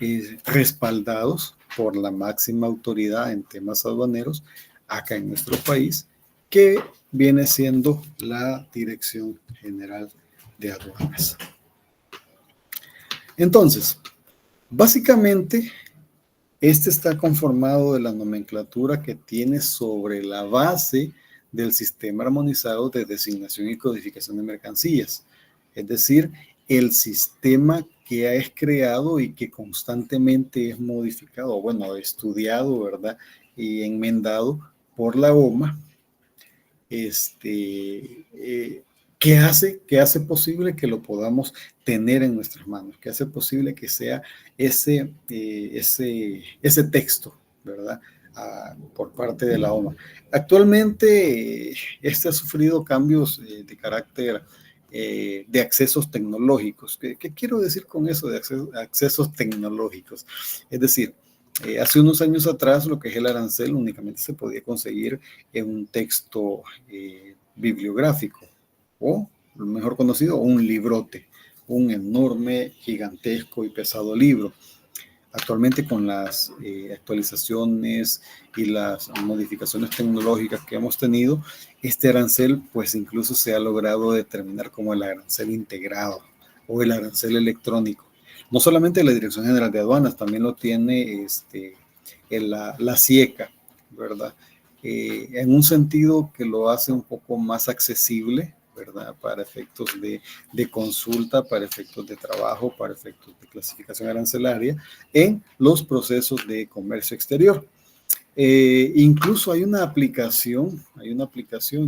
respaldados por la máxima autoridad en temas aduaneros acá en nuestro país, que viene siendo la Dirección General de Aduanas. Entonces, básicamente, está conformado de la nomenclatura que tiene sobre la base del sistema armonizado de designación y codificación de mercancías. Es decir, el sistema que es creado y que constantemente es modificado, bueno, estudiado, ¿verdad? Y enmendado por la OMA, que hace posible que lo podamos tener en nuestras manos, que hace posible que sea ese texto, ¿verdad? Por parte de la OMA. Actualmente, ha sufrido cambios de carácter de accesos tecnológicos. ¿Qué quiero decir con eso de accesos tecnológicos? Es decir, hace unos años atrás, lo que es el arancel únicamente se podía conseguir en un texto bibliográfico, o mejor conocido, un librote, un enorme, gigantesco y pesado libro. Actualmente, con las actualizaciones y las modificaciones tecnológicas que hemos tenido, este arancel pues incluso se ha logrado determinar como el arancel integrado o el arancel electrónico. No solamente la Dirección General de Aduanas, también lo tiene la CIECA, ¿verdad? En un sentido que lo hace un poco más accesible, ¿verdad? Para efectos de consulta, para efectos de trabajo, para efectos de clasificación arancelaria en los procesos de comercio exterior. Incluso hay una aplicación,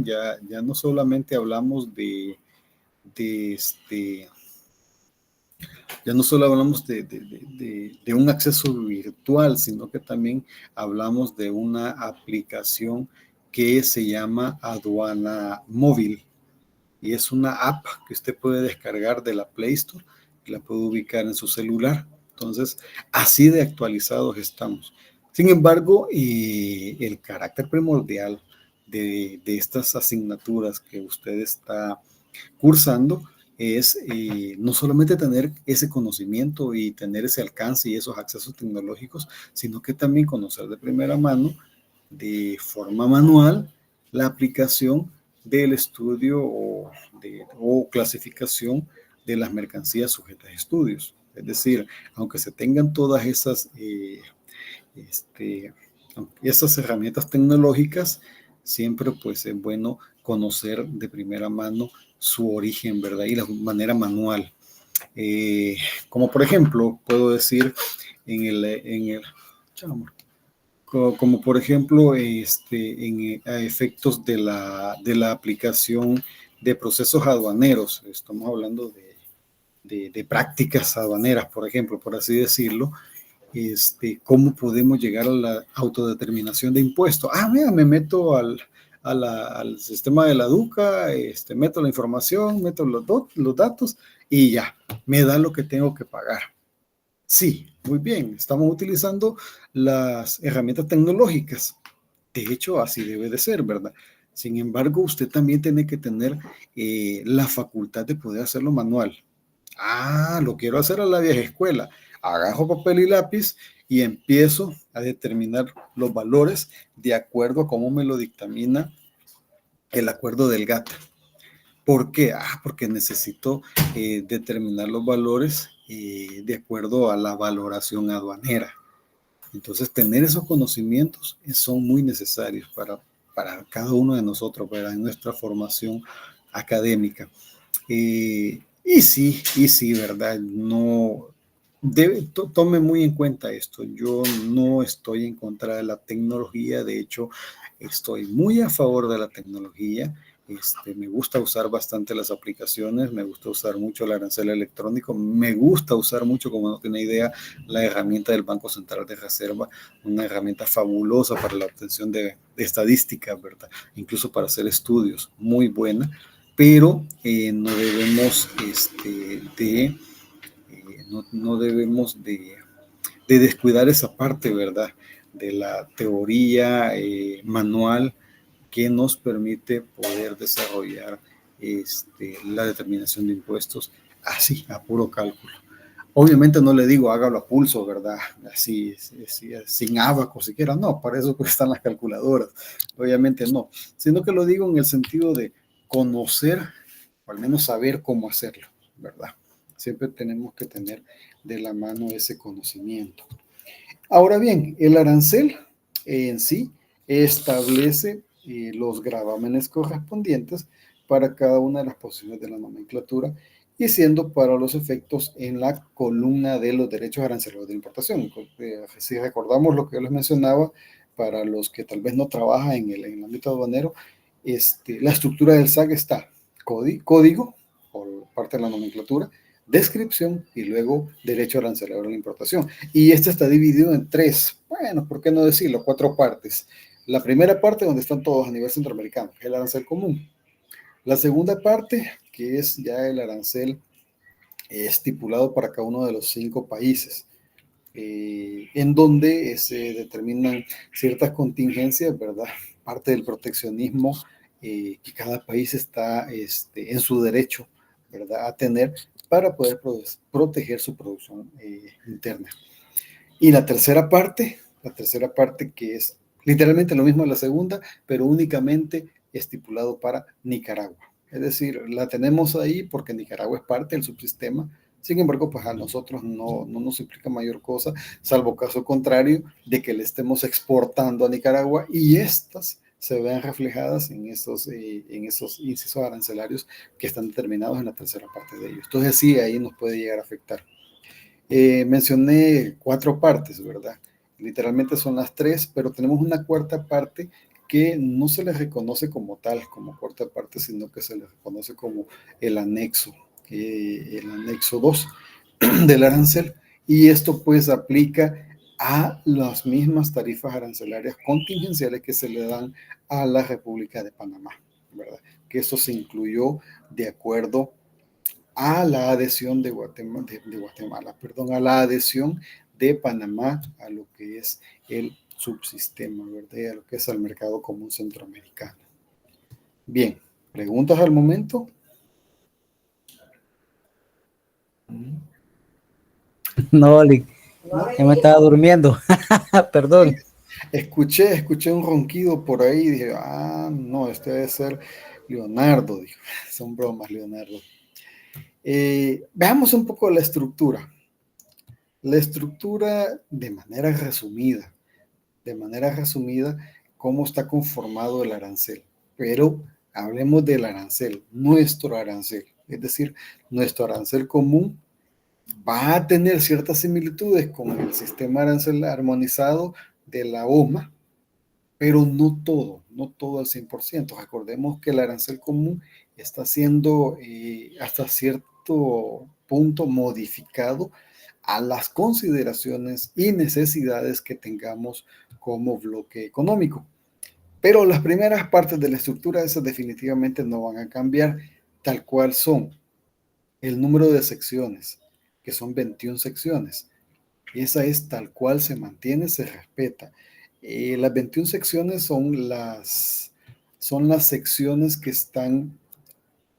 ya no solamente hablamos ya no solo hablamos de un acceso virtual, sino que también hablamos de una aplicación que se llama Aduana Móvil, y es una app que usted puede descargar de la Play Store y la puede ubicar en su celular. Entonces, así de actualizados estamos. Sin embargo, el carácter primordial de estas asignaturas que usted está cursando es no solamente tener ese conocimiento y tener ese alcance y esos accesos tecnológicos, sino que también conocer de primera mano, de forma manual, la aplicación del estudio o clasificación de las mercancías sujetas a estudios. Es decir, aunque se tengan todas esas herramientas tecnológicas, siempre pues es bueno conocer de primera mano su origen, ¿verdad? Y la manera manual. Como por ejemplo, puedo decir como por ejemplo, a efectos de la aplicación de procesos aduaneros. Estamos hablando de prácticas aduaneras, por ejemplo, por así decirlo. ¿Cómo podemos llegar a la autodeterminación de impuestos? Mira, me meto al sistema de la DUCA, meto la información, meto los datos y ya, me da lo que tengo que pagar. Sí, muy bien, estamos utilizando las herramientas tecnológicas. De hecho, así debe de ser, ¿verdad? Sin embargo, usted también tiene que tener la facultad de poder hacerlo manual. Ah, lo quiero hacer a la vieja escuela. Agarro papel y lápiz y empiezo a determinar los valores de acuerdo a cómo me lo dictamina el acuerdo del GATT. ¿Por qué? Porque necesito determinar los valores de acuerdo a la valoración aduanera. Entonces, tener esos conocimientos son muy necesarios para cada uno de nosotros, para nuestra formación académica. Y sí, ¿verdad? No tome muy en cuenta esto. Yo no estoy en contra de la tecnología, de hecho, estoy muy a favor de la tecnología. Me gusta usar bastante las aplicaciones, me gusta usar mucho el arancel electrónico, me gusta usar mucho, como no tiene idea, la herramienta del Banco Central de Reserva, una herramienta fabulosa para la obtención de estadísticas, ¿verdad? Incluso para hacer estudios, muy buena, pero no debemos no debemos de descuidar esa parte, ¿verdad? De la teoría manual que nos permite poder desarrollar la determinación de impuestos así, a puro cálculo. Obviamente no le digo hágalo a pulso, ¿verdad? Así, sin abaco siquiera, no, para eso están las calculadoras, obviamente no, sino que lo digo en el sentido de conocer, o al menos saber cómo hacerlo, ¿verdad? Siempre tenemos que tener de la mano ese conocimiento. Ahora bien, el arancel en sí establece los gravámenes correspondientes para cada una de las posiciones de la nomenclatura y siendo para los efectos en la columna de los derechos arancelados de importación. Si recordamos lo que yo les mencionaba, para los que tal vez no trabajan en el ámbito aduanero, la estructura del SAC está código, por parte de la nomenclatura, descripción y luego derecho arancelario a la importación. Y este está dividido en tres, bueno, ¿por qué no decirlo? Cuatro partes. La primera parte donde están todos a nivel centroamericano, el arancel común. La segunda parte, que es ya el arancel estipulado para cada uno de los 5 países, en donde se determinan ciertas contingencias, ¿verdad? Parte del proteccionismo que cada país está en su derecho, ¿verdad? A tener para poder proteger su producción interna. Y la tercera parte que es literalmente lo mismo de la segunda, pero únicamente estipulado para Nicaragua. Es decir, la tenemos ahí porque Nicaragua es parte del subsistema. Sin embargo, pues a nosotros no nos implica mayor cosa, salvo caso contrario de que le estemos exportando a Nicaragua y estas se vean reflejadas en esos incisos arancelarios que están determinados en la tercera parte de ellos. Entonces sí, ahí nos puede llegar a afectar. Mencioné 4 partes, ¿verdad? Literalmente son las 3, pero tenemos una cuarta parte que no se le reconoce como tal, como cuarta parte, sino que se le reconoce como el anexo 2 del arancel. Y esto pues aplica a las mismas tarifas arancelarias contingenciales que se le dan a la República de Panamá, ¿verdad? Que eso se incluyó de acuerdo a la adhesión de Guatemala, a la adhesión de Panamá a lo que es el subsistema, ¿verdad? A lo que es el mercado común centroamericano. Bien, ¿preguntas al momento? No, ya me estaba durmiendo. Perdón. Escuché un ronquido por ahí y dije, no, este debe ser Leonardo. Dijo, son bromas, Leonardo. Veamos un poco la estructura. La estructura de manera resumida, cómo está conformado el arancel. Pero hablemos del arancel, nuestro arancel. Es decir, nuestro arancel común va a tener ciertas similitudes con el sistema arancel armonizado de la OMA, pero no todo al 100%. Recordemos que el arancel común está siendo hasta cierto punto modificado a las consideraciones y necesidades que tengamos como bloque económico. Pero las primeras partes de la estructura, esas definitivamente no van a cambiar, tal cual son el número de secciones, que son 21 secciones. Esa es tal cual se mantiene, se respeta. Las 21 secciones son son las secciones que están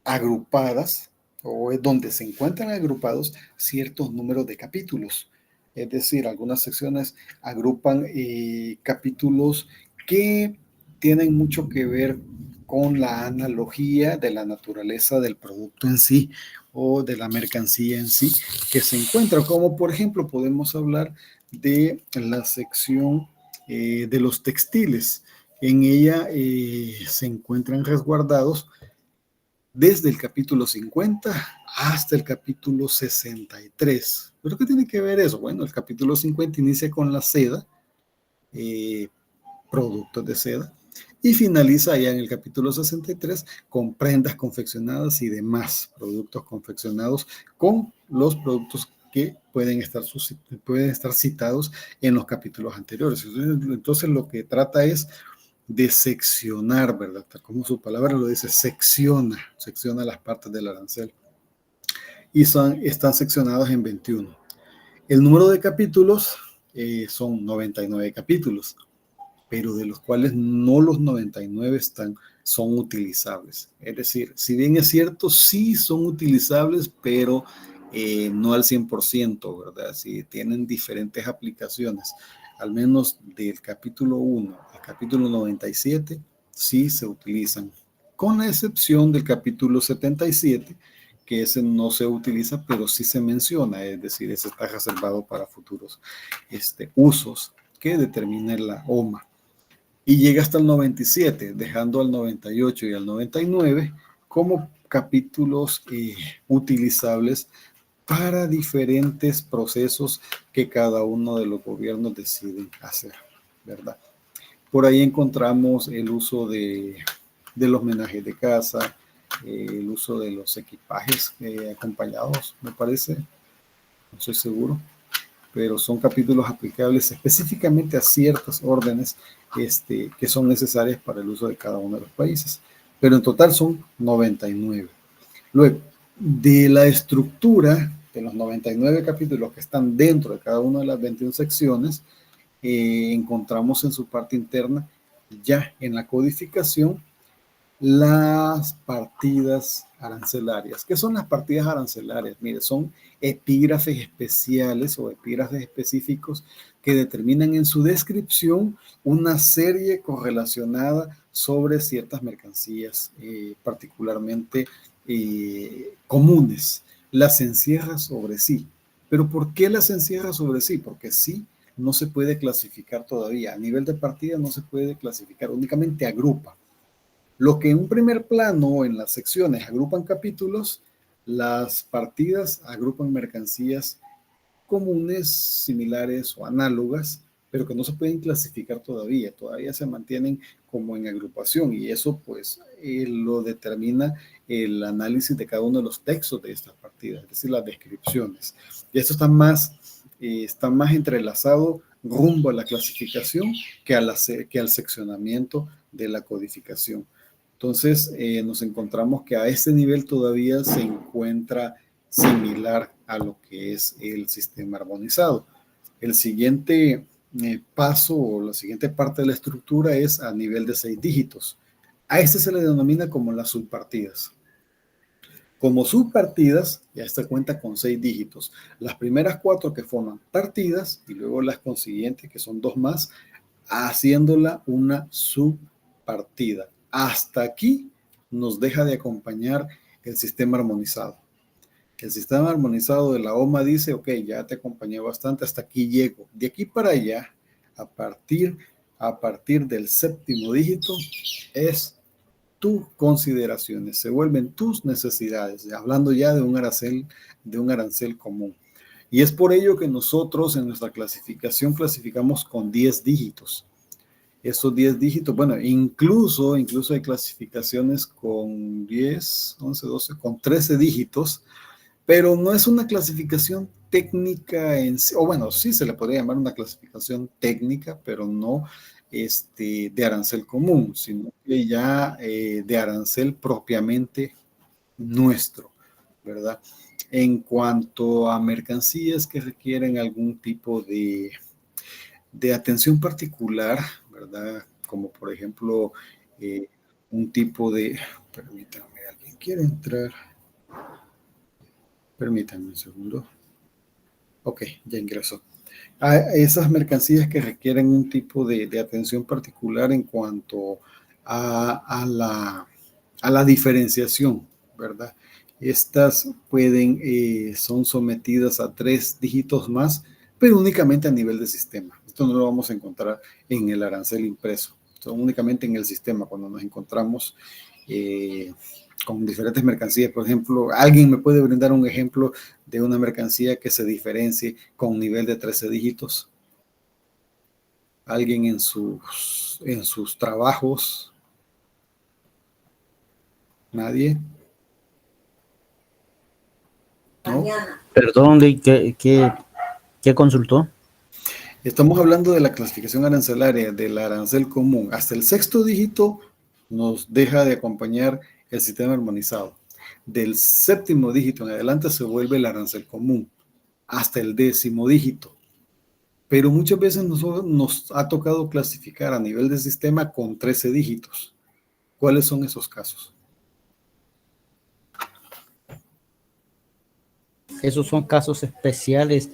agrupadas o es donde se encuentran agrupados ciertos números de capítulos. Es decir, algunas secciones agrupan capítulos que tienen mucho que ver con la analogía de la naturaleza del producto en sí o de la mercancía en sí que se encuentra, como por ejemplo podemos hablar de la sección de los textiles. En ella se encuentran resguardados desde el capítulo 50 hasta el capítulo 63. ¿Pero qué tiene que ver eso? Bueno, el capítulo 50 inicia con la seda, eh, productos de seda, y finaliza ya en el capítulo 63 con prendas confeccionadas y demás productos confeccionados con los productos que pueden estar citados en los capítulos anteriores. Entonces lo que trata es de seccionar, ¿verdad? Como su palabra lo dice, secciona las partes del arancel. Y están seccionados en 21. El número de capítulos son 99 capítulos, pero de los cuales no los 99 son utilizables. Es decir, si bien es cierto, sí son utilizables, pero no al 100%, ¿verdad? Sí, tienen diferentes aplicaciones. Al menos del capítulo 1 al capítulo 97, sí se utilizan, con la excepción del capítulo 77, que ese no se utiliza, pero sí se menciona, es decir, ese está reservado para futuros usos que determine la OMA. Y llega hasta el 97, dejando al 98 y al 99 como capítulos utilizables para diferentes procesos que cada uno de los gobiernos deciden hacer, ¿verdad? Por ahí encontramos el uso de los menajes de casa, el uso de los equipajes acompañados, me parece, no estoy seguro, pero son capítulos aplicables específicamente a ciertas órdenes que son necesarias para el uso de cada uno de los países. Pero en total son 99. Luego, de la estructura de los 99 capítulos que están dentro de cada una de las 21 secciones, encontramos en su parte interna, ya en la codificación, las partidas arancelarias. ¿Qué son las partidas arancelarias? Mire, son epígrafes especiales o epígrafes específicos que determinan en su descripción una serie correlacionada sobre ciertas mercancías, particularmente comunes. Las encierra sobre sí. ¿Pero por qué las encierra sobre sí? Porque sí no se puede clasificar todavía. A nivel de partida no se puede clasificar, únicamente agrupa. Lo que en un primer plano en las secciones agrupan capítulos, las partidas agrupan mercancías comunes, similares o análogas, pero que no se pueden clasificar todavía se mantienen como en agrupación y eso pues lo determina el análisis de cada uno de los textos de estas partidas, es decir, las descripciones. Y esto está más entrelazado rumbo a la clasificación que al seccionamiento de la codificación. Entonces, nos encontramos que a este nivel todavía se encuentra similar a lo que es el sistema armonizado. El siguiente paso o la siguiente parte de la estructura es a nivel de 6 dígitos. A este se le denomina como las subpartidas. Como subpartidas, ya esta cuenta con 6 dígitos. Las primeras 4 que forman partidas y luego las consiguientes, que son 2 más, haciéndola una subpartida. Hasta aquí nos deja de acompañar el sistema armonizado. El sistema armonizado de la OMA dice, ok, ya te acompañé bastante, hasta aquí llego. De aquí para allá, a partir del séptimo dígito, es tus consideraciones, se vuelven tus necesidades, hablando ya de un arancel común. Y es por ello que nosotros en nuestra clasificación clasificamos con 10 dígitos. Esos 10 dígitos, bueno, incluso hay clasificaciones con 10, 11, 12, con 13 dígitos, pero no es una clasificación técnica en sí, o bueno, sí se le podría llamar una clasificación técnica, pero no de arancel común, sino que ya de arancel propiamente nuestro, ¿verdad? En cuanto a mercancías que requieren algún tipo de atención particular, ¿verdad? Como por ejemplo un tipo de, permítanme, alguien quiere entrar, permítanme un segundo. Ok, ya ingresó. A esas mercancías que requieren un tipo de atención particular en cuanto a la diferenciación, ¿verdad? Estas son sometidas a 3 dígitos más, pero únicamente a nivel de sistema. Esto no lo vamos a encontrar en el arancel impreso. Esto únicamente en el sistema, cuando nos encontramos con diferentes mercancías. Por ejemplo, ¿alguien me puede brindar un ejemplo de una mercancía que se diferencie con un nivel de 13 dígitos? ¿Alguien en sus trabajos? ¿Nadie? ¿No? Perdón, Lee, ¿qué consultó? Estamos hablando de la clasificación arancelaria del arancel común. Hasta el 6º dígito nos deja de acompañar el sistema armonizado. Del 7º dígito en adelante se vuelve el arancel común, hasta el 10º dígito. Pero muchas veces nos ha tocado clasificar a nivel de sistema con 13 dígitos. ¿Cuáles son esos casos? Esos son casos especiales,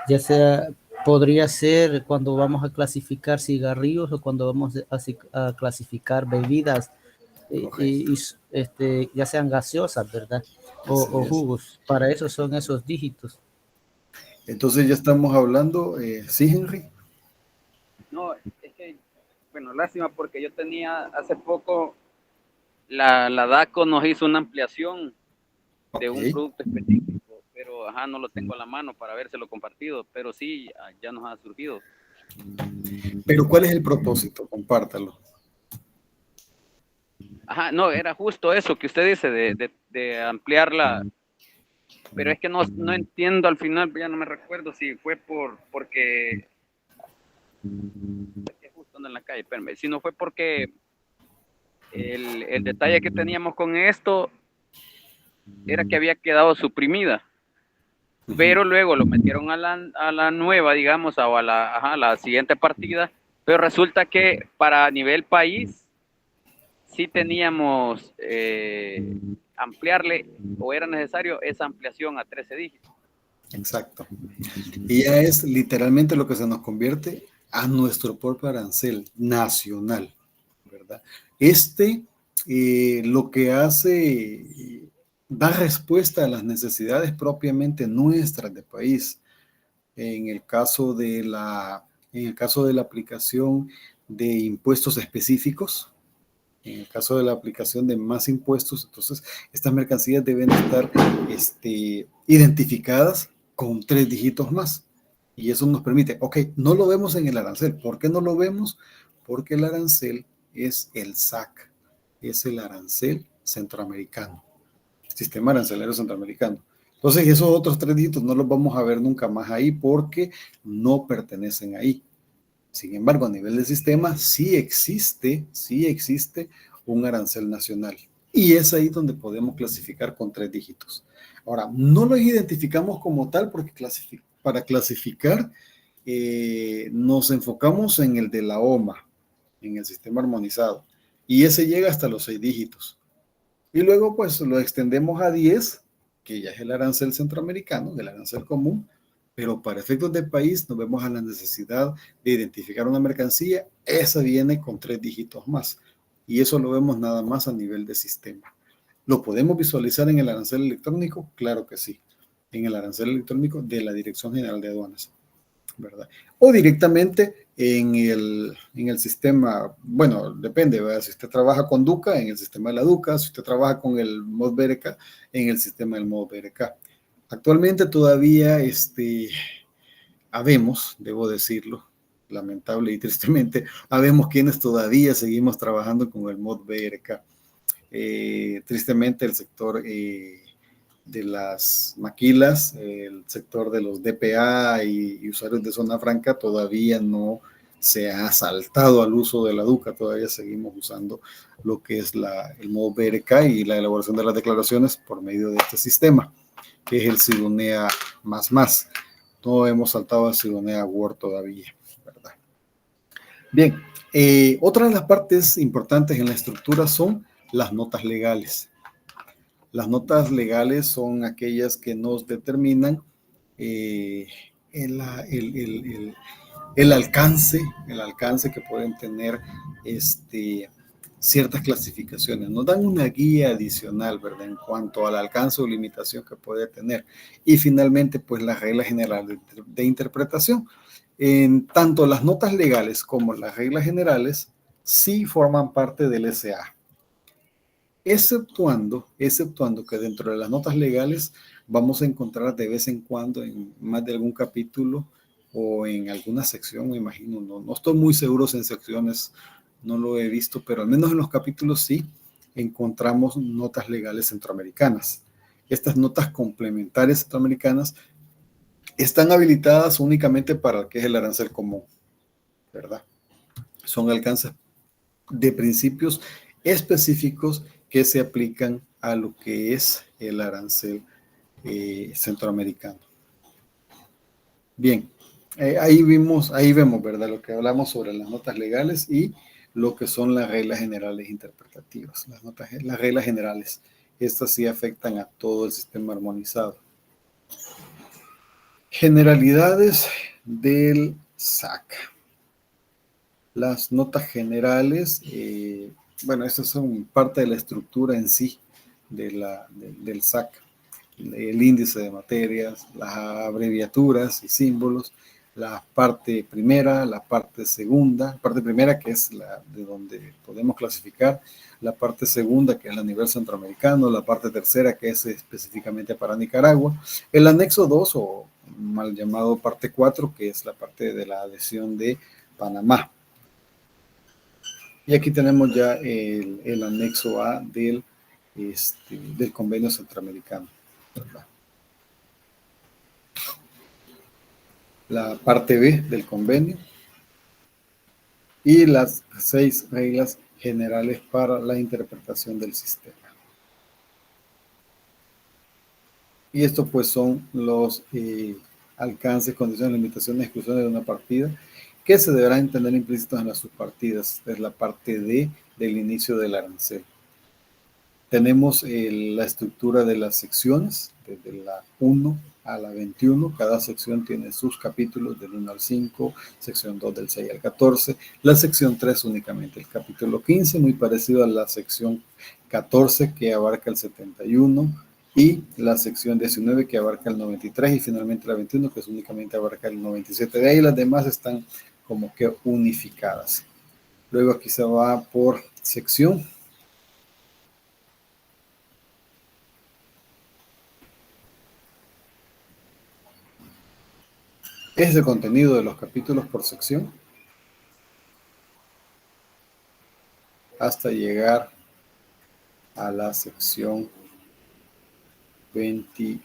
ya sea, podría ser cuando vamos a clasificar cigarrillos o cuando vamos a clasificar bebidas, ya sean gaseosas, ¿verdad? O jugos. Para eso son esos dígitos. Entonces ya estamos hablando, ¿sí, Henry? No, es que, bueno, lástima porque yo tenía hace poco, la DACO nos hizo una ampliación de un producto específico, pero no lo tengo a la mano para habérselo compartido, pero sí, ya nos ha surgido. Pero ¿cuál es el propósito? Compártalo. No, era justo eso que usted dice, de ampliarla, pero es que no entiendo al final, ya no me recuerdo si fue porque justo ando en la calle, espérame, si no fue porque el detalle que teníamos con esto era que había quedado suprimida, pero luego lo metieron a la nueva, digamos, o a la siguiente partida, pero resulta que para nivel país sí teníamos ampliarle, o era necesario esa ampliación a 13 dígitos. Exacto. Y ya es literalmente lo que se nos convierte a nuestro propio arancel nacional, ¿verdad? Lo que hace, da respuesta a las necesidades propiamente nuestras de país. En el caso de la aplicación de impuestos específicos, en el caso de la aplicación de más impuestos, entonces estas mercancías deben estar identificadas con 3 dígitos más. Y eso nos permite, ok, no lo vemos en el arancel. ¿Por qué no lo vemos? Porque el arancel es el SAC, es el arancel centroamericano, sistema arancelario centroamericano. Entonces esos otros 3 dígitos no los vamos a ver nunca más ahí porque no pertenecen ahí. Sin embargo, a nivel de sistema sí existe un arancel nacional. Y es ahí donde podemos clasificar con 3 dígitos. Ahora, no los identificamos como tal porque para clasificar nos enfocamos en el de la OMA, en el sistema armonizado. Y ese llega hasta los 6 dígitos. Y luego pues lo extendemos a 10, que ya es el arancel centroamericano, el arancel común, pero para efectos de país nos vemos a la necesidad de identificar una mercancía, esa viene con 3 dígitos más. Y eso lo vemos nada más a nivel de sistema. ¿Lo podemos visualizar en el arancel electrónico? Claro que sí, en el arancel electrónico de la Dirección General de Aduanas, ¿verdad? O directamente en el sistema, bueno, depende, ¿verdad? Si usted trabaja con DUCA, en el sistema de la DUCA, si usted trabaja con el MOD BRK, en el sistema del MOD BRK. Actualmente todavía habemos, debo decirlo, lamentable y tristemente, habemos quienes todavía seguimos trabajando con el MOD BRK. Tristemente el sector de las maquilas, el sector de los DPA y usuarios de zona franca todavía no se ha saltado al uso de la DUCA, todavía seguimos usando lo que es el modo BRK y la elaboración de las declaraciones por medio de este sistema, que es el Sidonea++. No hemos saltado al Sidonea Word todavía, ¿verdad? Bien, otra de las partes importantes en la estructura son las notas legales. Las notas legales son aquellas que nos determinan el alcance que pueden tener ciertas clasificaciones. Nos dan una guía adicional, ¿verdad? En cuanto al alcance o limitación que puede tener. Y finalmente, pues las reglas generales de interpretación. En tanto las notas legales como las reglas generales sí forman parte del SA. Exceptuando que dentro de las notas legales vamos a encontrar de vez en cuando en más de algún capítulo o en alguna sección, me imagino, no estoy muy seguro en secciones, no lo he visto, pero al menos en los capítulos sí encontramos notas legales centroamericanas. Estas notas complementarias centroamericanas están habilitadas únicamente para lo que es el arancel común, ¿verdad? Son alcances de principios específicos que se aplican a lo que es el arancel centroamericano. Bien, ahí vemos, ¿verdad? Lo que hablamos sobre las notas legales y lo que son las reglas generales interpretativas. Las reglas generales, estas sí afectan a todo el sistema armonizado. Generalidades del SAC. Las notas generales, bueno, estas son parte de la estructura en sí del SAC. El índice de materias, las abreviaturas y símbolos, la parte primera, la parte segunda, parte primera que es la de donde podemos clasificar, la parte segunda que es el nivel centroamericano, la parte tercera que es específicamente para Nicaragua, el anexo 2 o mal llamado parte 4 que es la parte de la adhesión de Panamá. Y aquí tenemos ya el anexo A del convenio centroamericano, ¿verdad? La parte B del convenio y las 6 reglas generales para la interpretación del sistema. Y esto pues son los alcances, condiciones, limitaciones, exclusiones de una partida que se deberán tener implícitos en las subpartidas. Es la parte D del inicio del arancel. Tenemos la estructura de las secciones, desde la 1 a la 21. Cada sección tiene sus capítulos del 1 al 5, sección 2 del 6 al 14. La sección 3 únicamente el capítulo 15, muy parecido a la sección 14 que abarca el 71. Y la sección 19 que abarca el 93 y finalmente la 21 que únicamente abarca el 97. De ahí las demás están como que unificadas. Luego aquí se va por sección. Es el contenido de los capítulos por sección hasta llegar a la sección 21.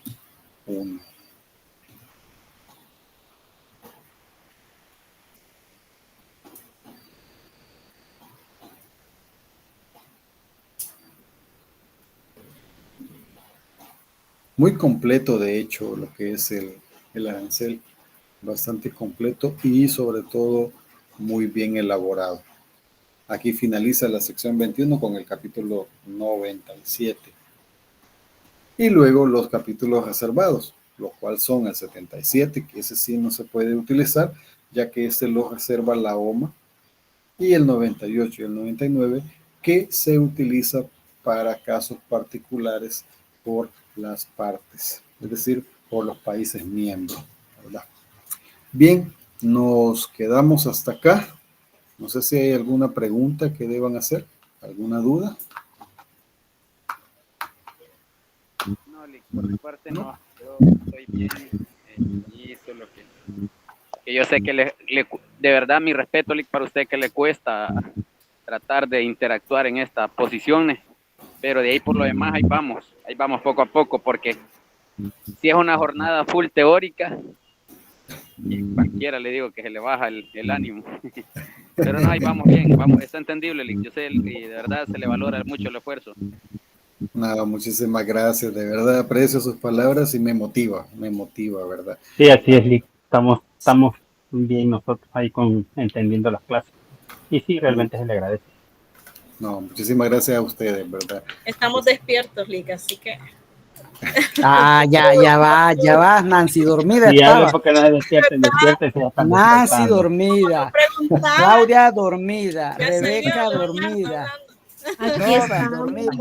Muy completo, de hecho, lo que es el arancel, bastante completo y sobre todo muy bien elaborado. Aquí finaliza la sección 21 con el capítulo 97. Y luego los capítulos reservados, lo cual son el 77, que ese sí no se puede utilizar, ya que este lo reserva la OMA, y el 98 y el 99, que se utiliza para casos particulares por las partes, es decir, por los países miembros, ¿verdad? Bien, nos quedamos hasta acá. No sé si hay alguna pregunta que deban hacer, alguna duda. No, Lick, por mi parte no. Yo estoy bien. Y eso es lo que yo sé que de verdad mi respeto, Lick, para usted que le cuesta tratar de interactuar en estas posiciones, pero de ahí por lo demás ahí vamos poco a poco, porque si es una jornada full teórica, y cualquiera le digo que se le baja el ánimo. Pero no, ahí vamos bien, está entendible, Lick. Yo sé y de verdad se le valora mucho el esfuerzo. Nada, muchísimas gracias, de verdad aprecio sus palabras y me motiva, ¿verdad? Sí, así es, Lick. Estamos bien nosotros ahí entendiendo las clases. Y sí, realmente se le agradece. No, muchísimas gracias a ustedes, ¿verdad? Estamos despiertos, Lick, así que... Ah, ya va, Nancy dormida Si hable estaba. porque no se despierten, despierten, se están Nancy despertando. dormida, Preguntaba, Claudia dormida, ya se vio, Rebeca la niña dormida, está hablando. Aquí todas está, dormidas.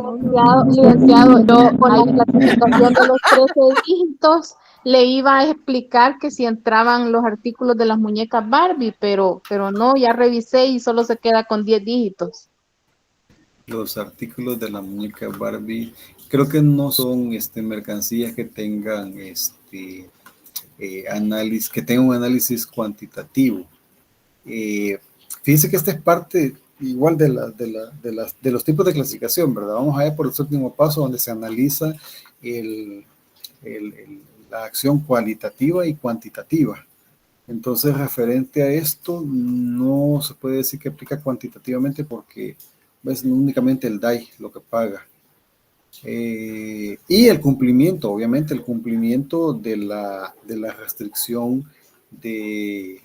licenciado, yo con la clasificación de los 13 dígitos le iba a explicar que si entraban los artículos de las muñecas Barbie, pero no, ya revisé y solo se queda con 10 dígitos. Los artículos de la muñeca Barbie creo que no son mercancías que tengan análisis, que tengan un análisis cuantitativo. Fíjense que esta es parte igual de los tipos de clasificación, ¿verdad? Vamos a ver por el último paso donde se analiza la acción cualitativa y cuantitativa. Entonces, referente a esto, no se puede decir que aplica cuantitativamente porque es únicamente el DAI lo que paga. Y el cumplimiento, obviamente, el cumplimiento de la restricción de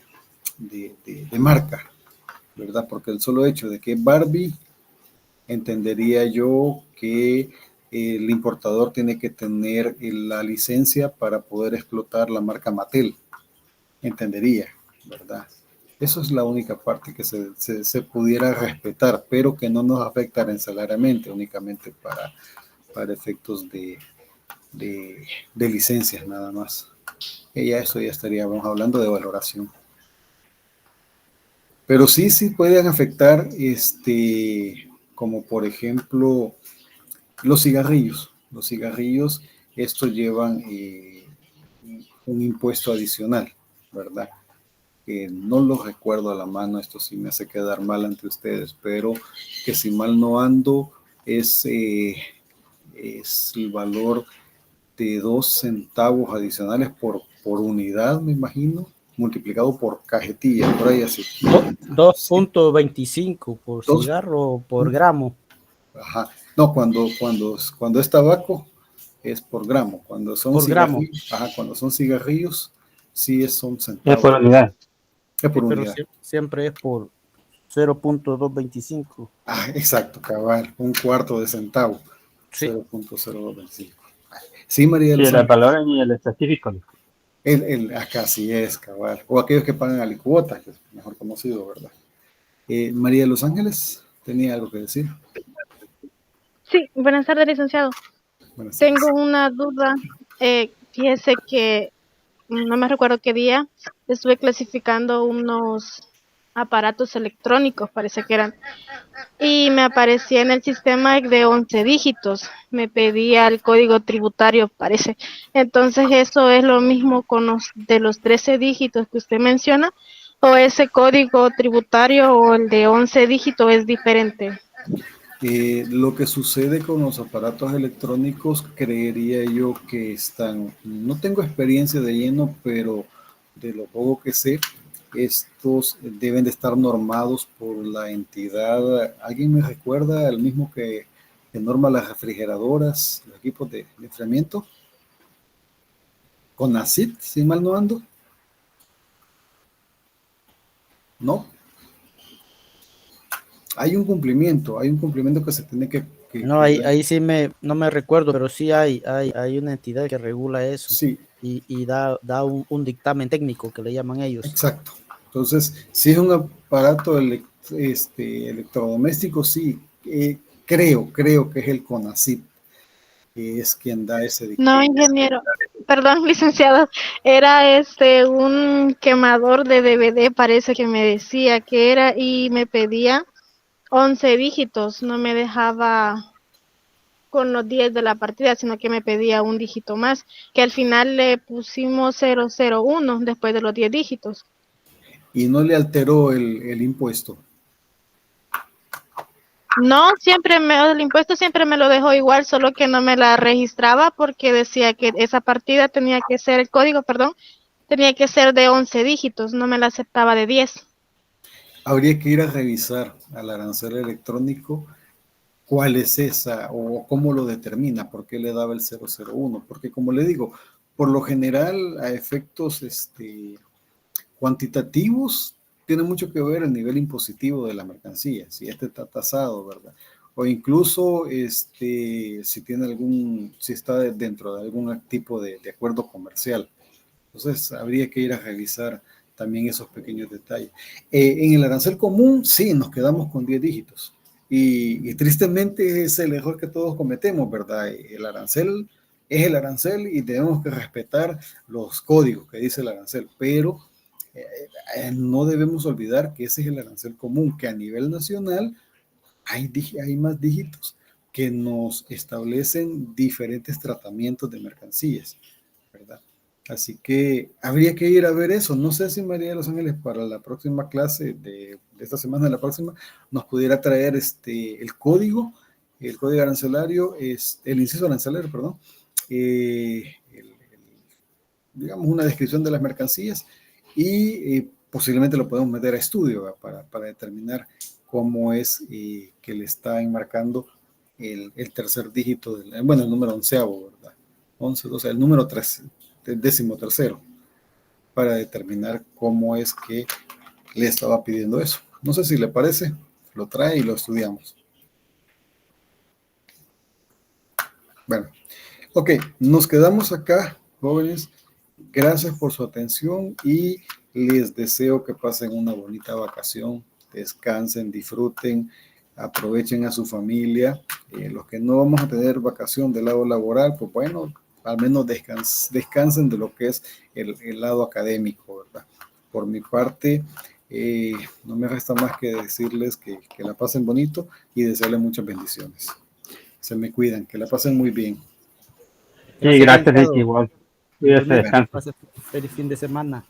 marca, ¿verdad? Porque el solo hecho de que Barbie, entendería yo que el importador tiene que tener la licencia para poder explotar la marca Mattel, entendería, ¿verdad? Eso es la única parte que se pudiera respetar, pero que no nos afecta arancelariamente, únicamente para efectos de licencias nada más. Y ya eso ya estaríamos hablando de valoración. Pero sí pueden afectar, como por ejemplo, los cigarrillos. Los cigarrillos, estos llevan un impuesto adicional, ¿verdad? Que no lo recuerdo a la mano, esto sí me hace quedar mal ante ustedes, pero que si mal no ando, es el valor de 2 centavos adicionales por unidad, me imagino, multiplicado por cajetilla, por ahí así. 2.25 por Dos. cigarro o por gramo. Ajá. No, cuando es tabaco es por gramo. Cuando son Por gramo. Cuando son cigarrillos, sí son Es centavos. por unidad. Es por Pero unidad. siempre es por 0.225. Ah, exacto, cabal, un cuarto de centavo. Sí. 0.0225. Sí, María de Sí, los el Ángeles. valor y el específico. Acá sí es, cabal. O aquellos que pagan alicuota, que es mejor conocido, ¿verdad? María de los Ángeles, ¿tenía algo que decir? Sí, buenas tardes, licenciado. Buenas tardes. Tengo una duda. Fíjese que no me recuerdo qué día estuve clasificando unos aparatos electrónicos, parece que eran, y me aparecía en el sistema de 11 dígitos. Me pedía el código tributario, parece. Entonces, ¿eso es lo mismo con los de los 13 dígitos que usted menciona? ¿O ese código tributario o el de 11 dígitos es diferente? Lo que sucede con los aparatos electrónicos, creería yo que no tengo experiencia de lleno, pero de lo poco que sé, estos deben de estar normados por la entidad. ¿Alguien me recuerda? El mismo que norma las refrigeradoras, los equipos de enfriamiento. ¿CONACYT, si mal no ando? ¿No? Hay un cumplimiento que se tiene que No, ahí sí no me recuerdo, pero sí hay una entidad que regula eso. Sí. Y da un dictamen técnico que le llaman ellos. Exacto. Entonces, si es un aparato electrodoméstico, sí, creo que es el CONACYT, que es quien da ese dictamen. No, ingeniero, perdón, licenciado, era un quemador de DVD, parece que me decía que era, y me pedía 11 dígitos, no me dejaba con los 10 de la partida, sino que me pedía un dígito más, que al final le pusimos 001 después de los 10 dígitos. Y no le alteró el impuesto. No, el impuesto siempre me lo dejó igual, solo que no me la registraba porque decía que esa partida tenía que ser, el código, perdón, tenía que ser de 11 dígitos, no me la aceptaba de 10. Habría que ir a revisar al arancel electrónico cuál es esa o cómo lo determina, por qué le daba el 001, porque como le digo, por lo general a efectos cuantitativos tiene mucho que ver el nivel impositivo de la mercancía, si este está tasado, ¿verdad? O incluso si tiene si está dentro de algún tipo de acuerdo comercial. Entonces, habría que ir a revisar también esos pequeños detalles. En el arancel común, sí, nos quedamos con 10 dígitos. Y tristemente es el error que todos cometemos, ¿verdad? El arancel es el arancel y tenemos que respetar los códigos que dice el arancel, pero no debemos olvidar que ese es el arancel común, que a nivel nacional hay más dígitos que nos establecen diferentes tratamientos de mercancías, ¿verdad? Así que habría que ir a ver eso. No sé si María de los Ángeles para la próxima clase de esta semana, la próxima, nos pudiera traer el código arancelario, el inciso arancelario, perdón, digamos una descripción de las mercancías y posiblemente lo podemos meter a estudio, ¿verdad? Para determinar cómo es que le está enmarcando el tercer dígito, el número onceavo, ¿verdad? 11, 12, el número 13. El 13º, para determinar cómo es que le estaba pidiendo eso. No sé si le parece, lo trae y lo estudiamos. Bueno, ok, nos quedamos acá, jóvenes. Gracias por su atención y les deseo que pasen una bonita vacación, descansen, disfruten, aprovechen a su familia. Los que no vamos a tener vacación del lado laboral, pues bueno, al menos descansen de lo que es el lado académico, ¿verdad? Por mi parte, no me resta más que decirles que la pasen bonito y desearles muchas bendiciones. Se me cuidan, que la pasen muy bien. Sí, gracias, Ricky, igual. Cuídese, descanse. Feliz fin de semana.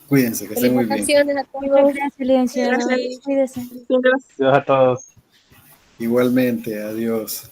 Cuídense, que estén muy bien. Vacaciones a todos. Gracias, licenciado. Gracias. Cuídese. Adiós a todos. Igualmente, adiós.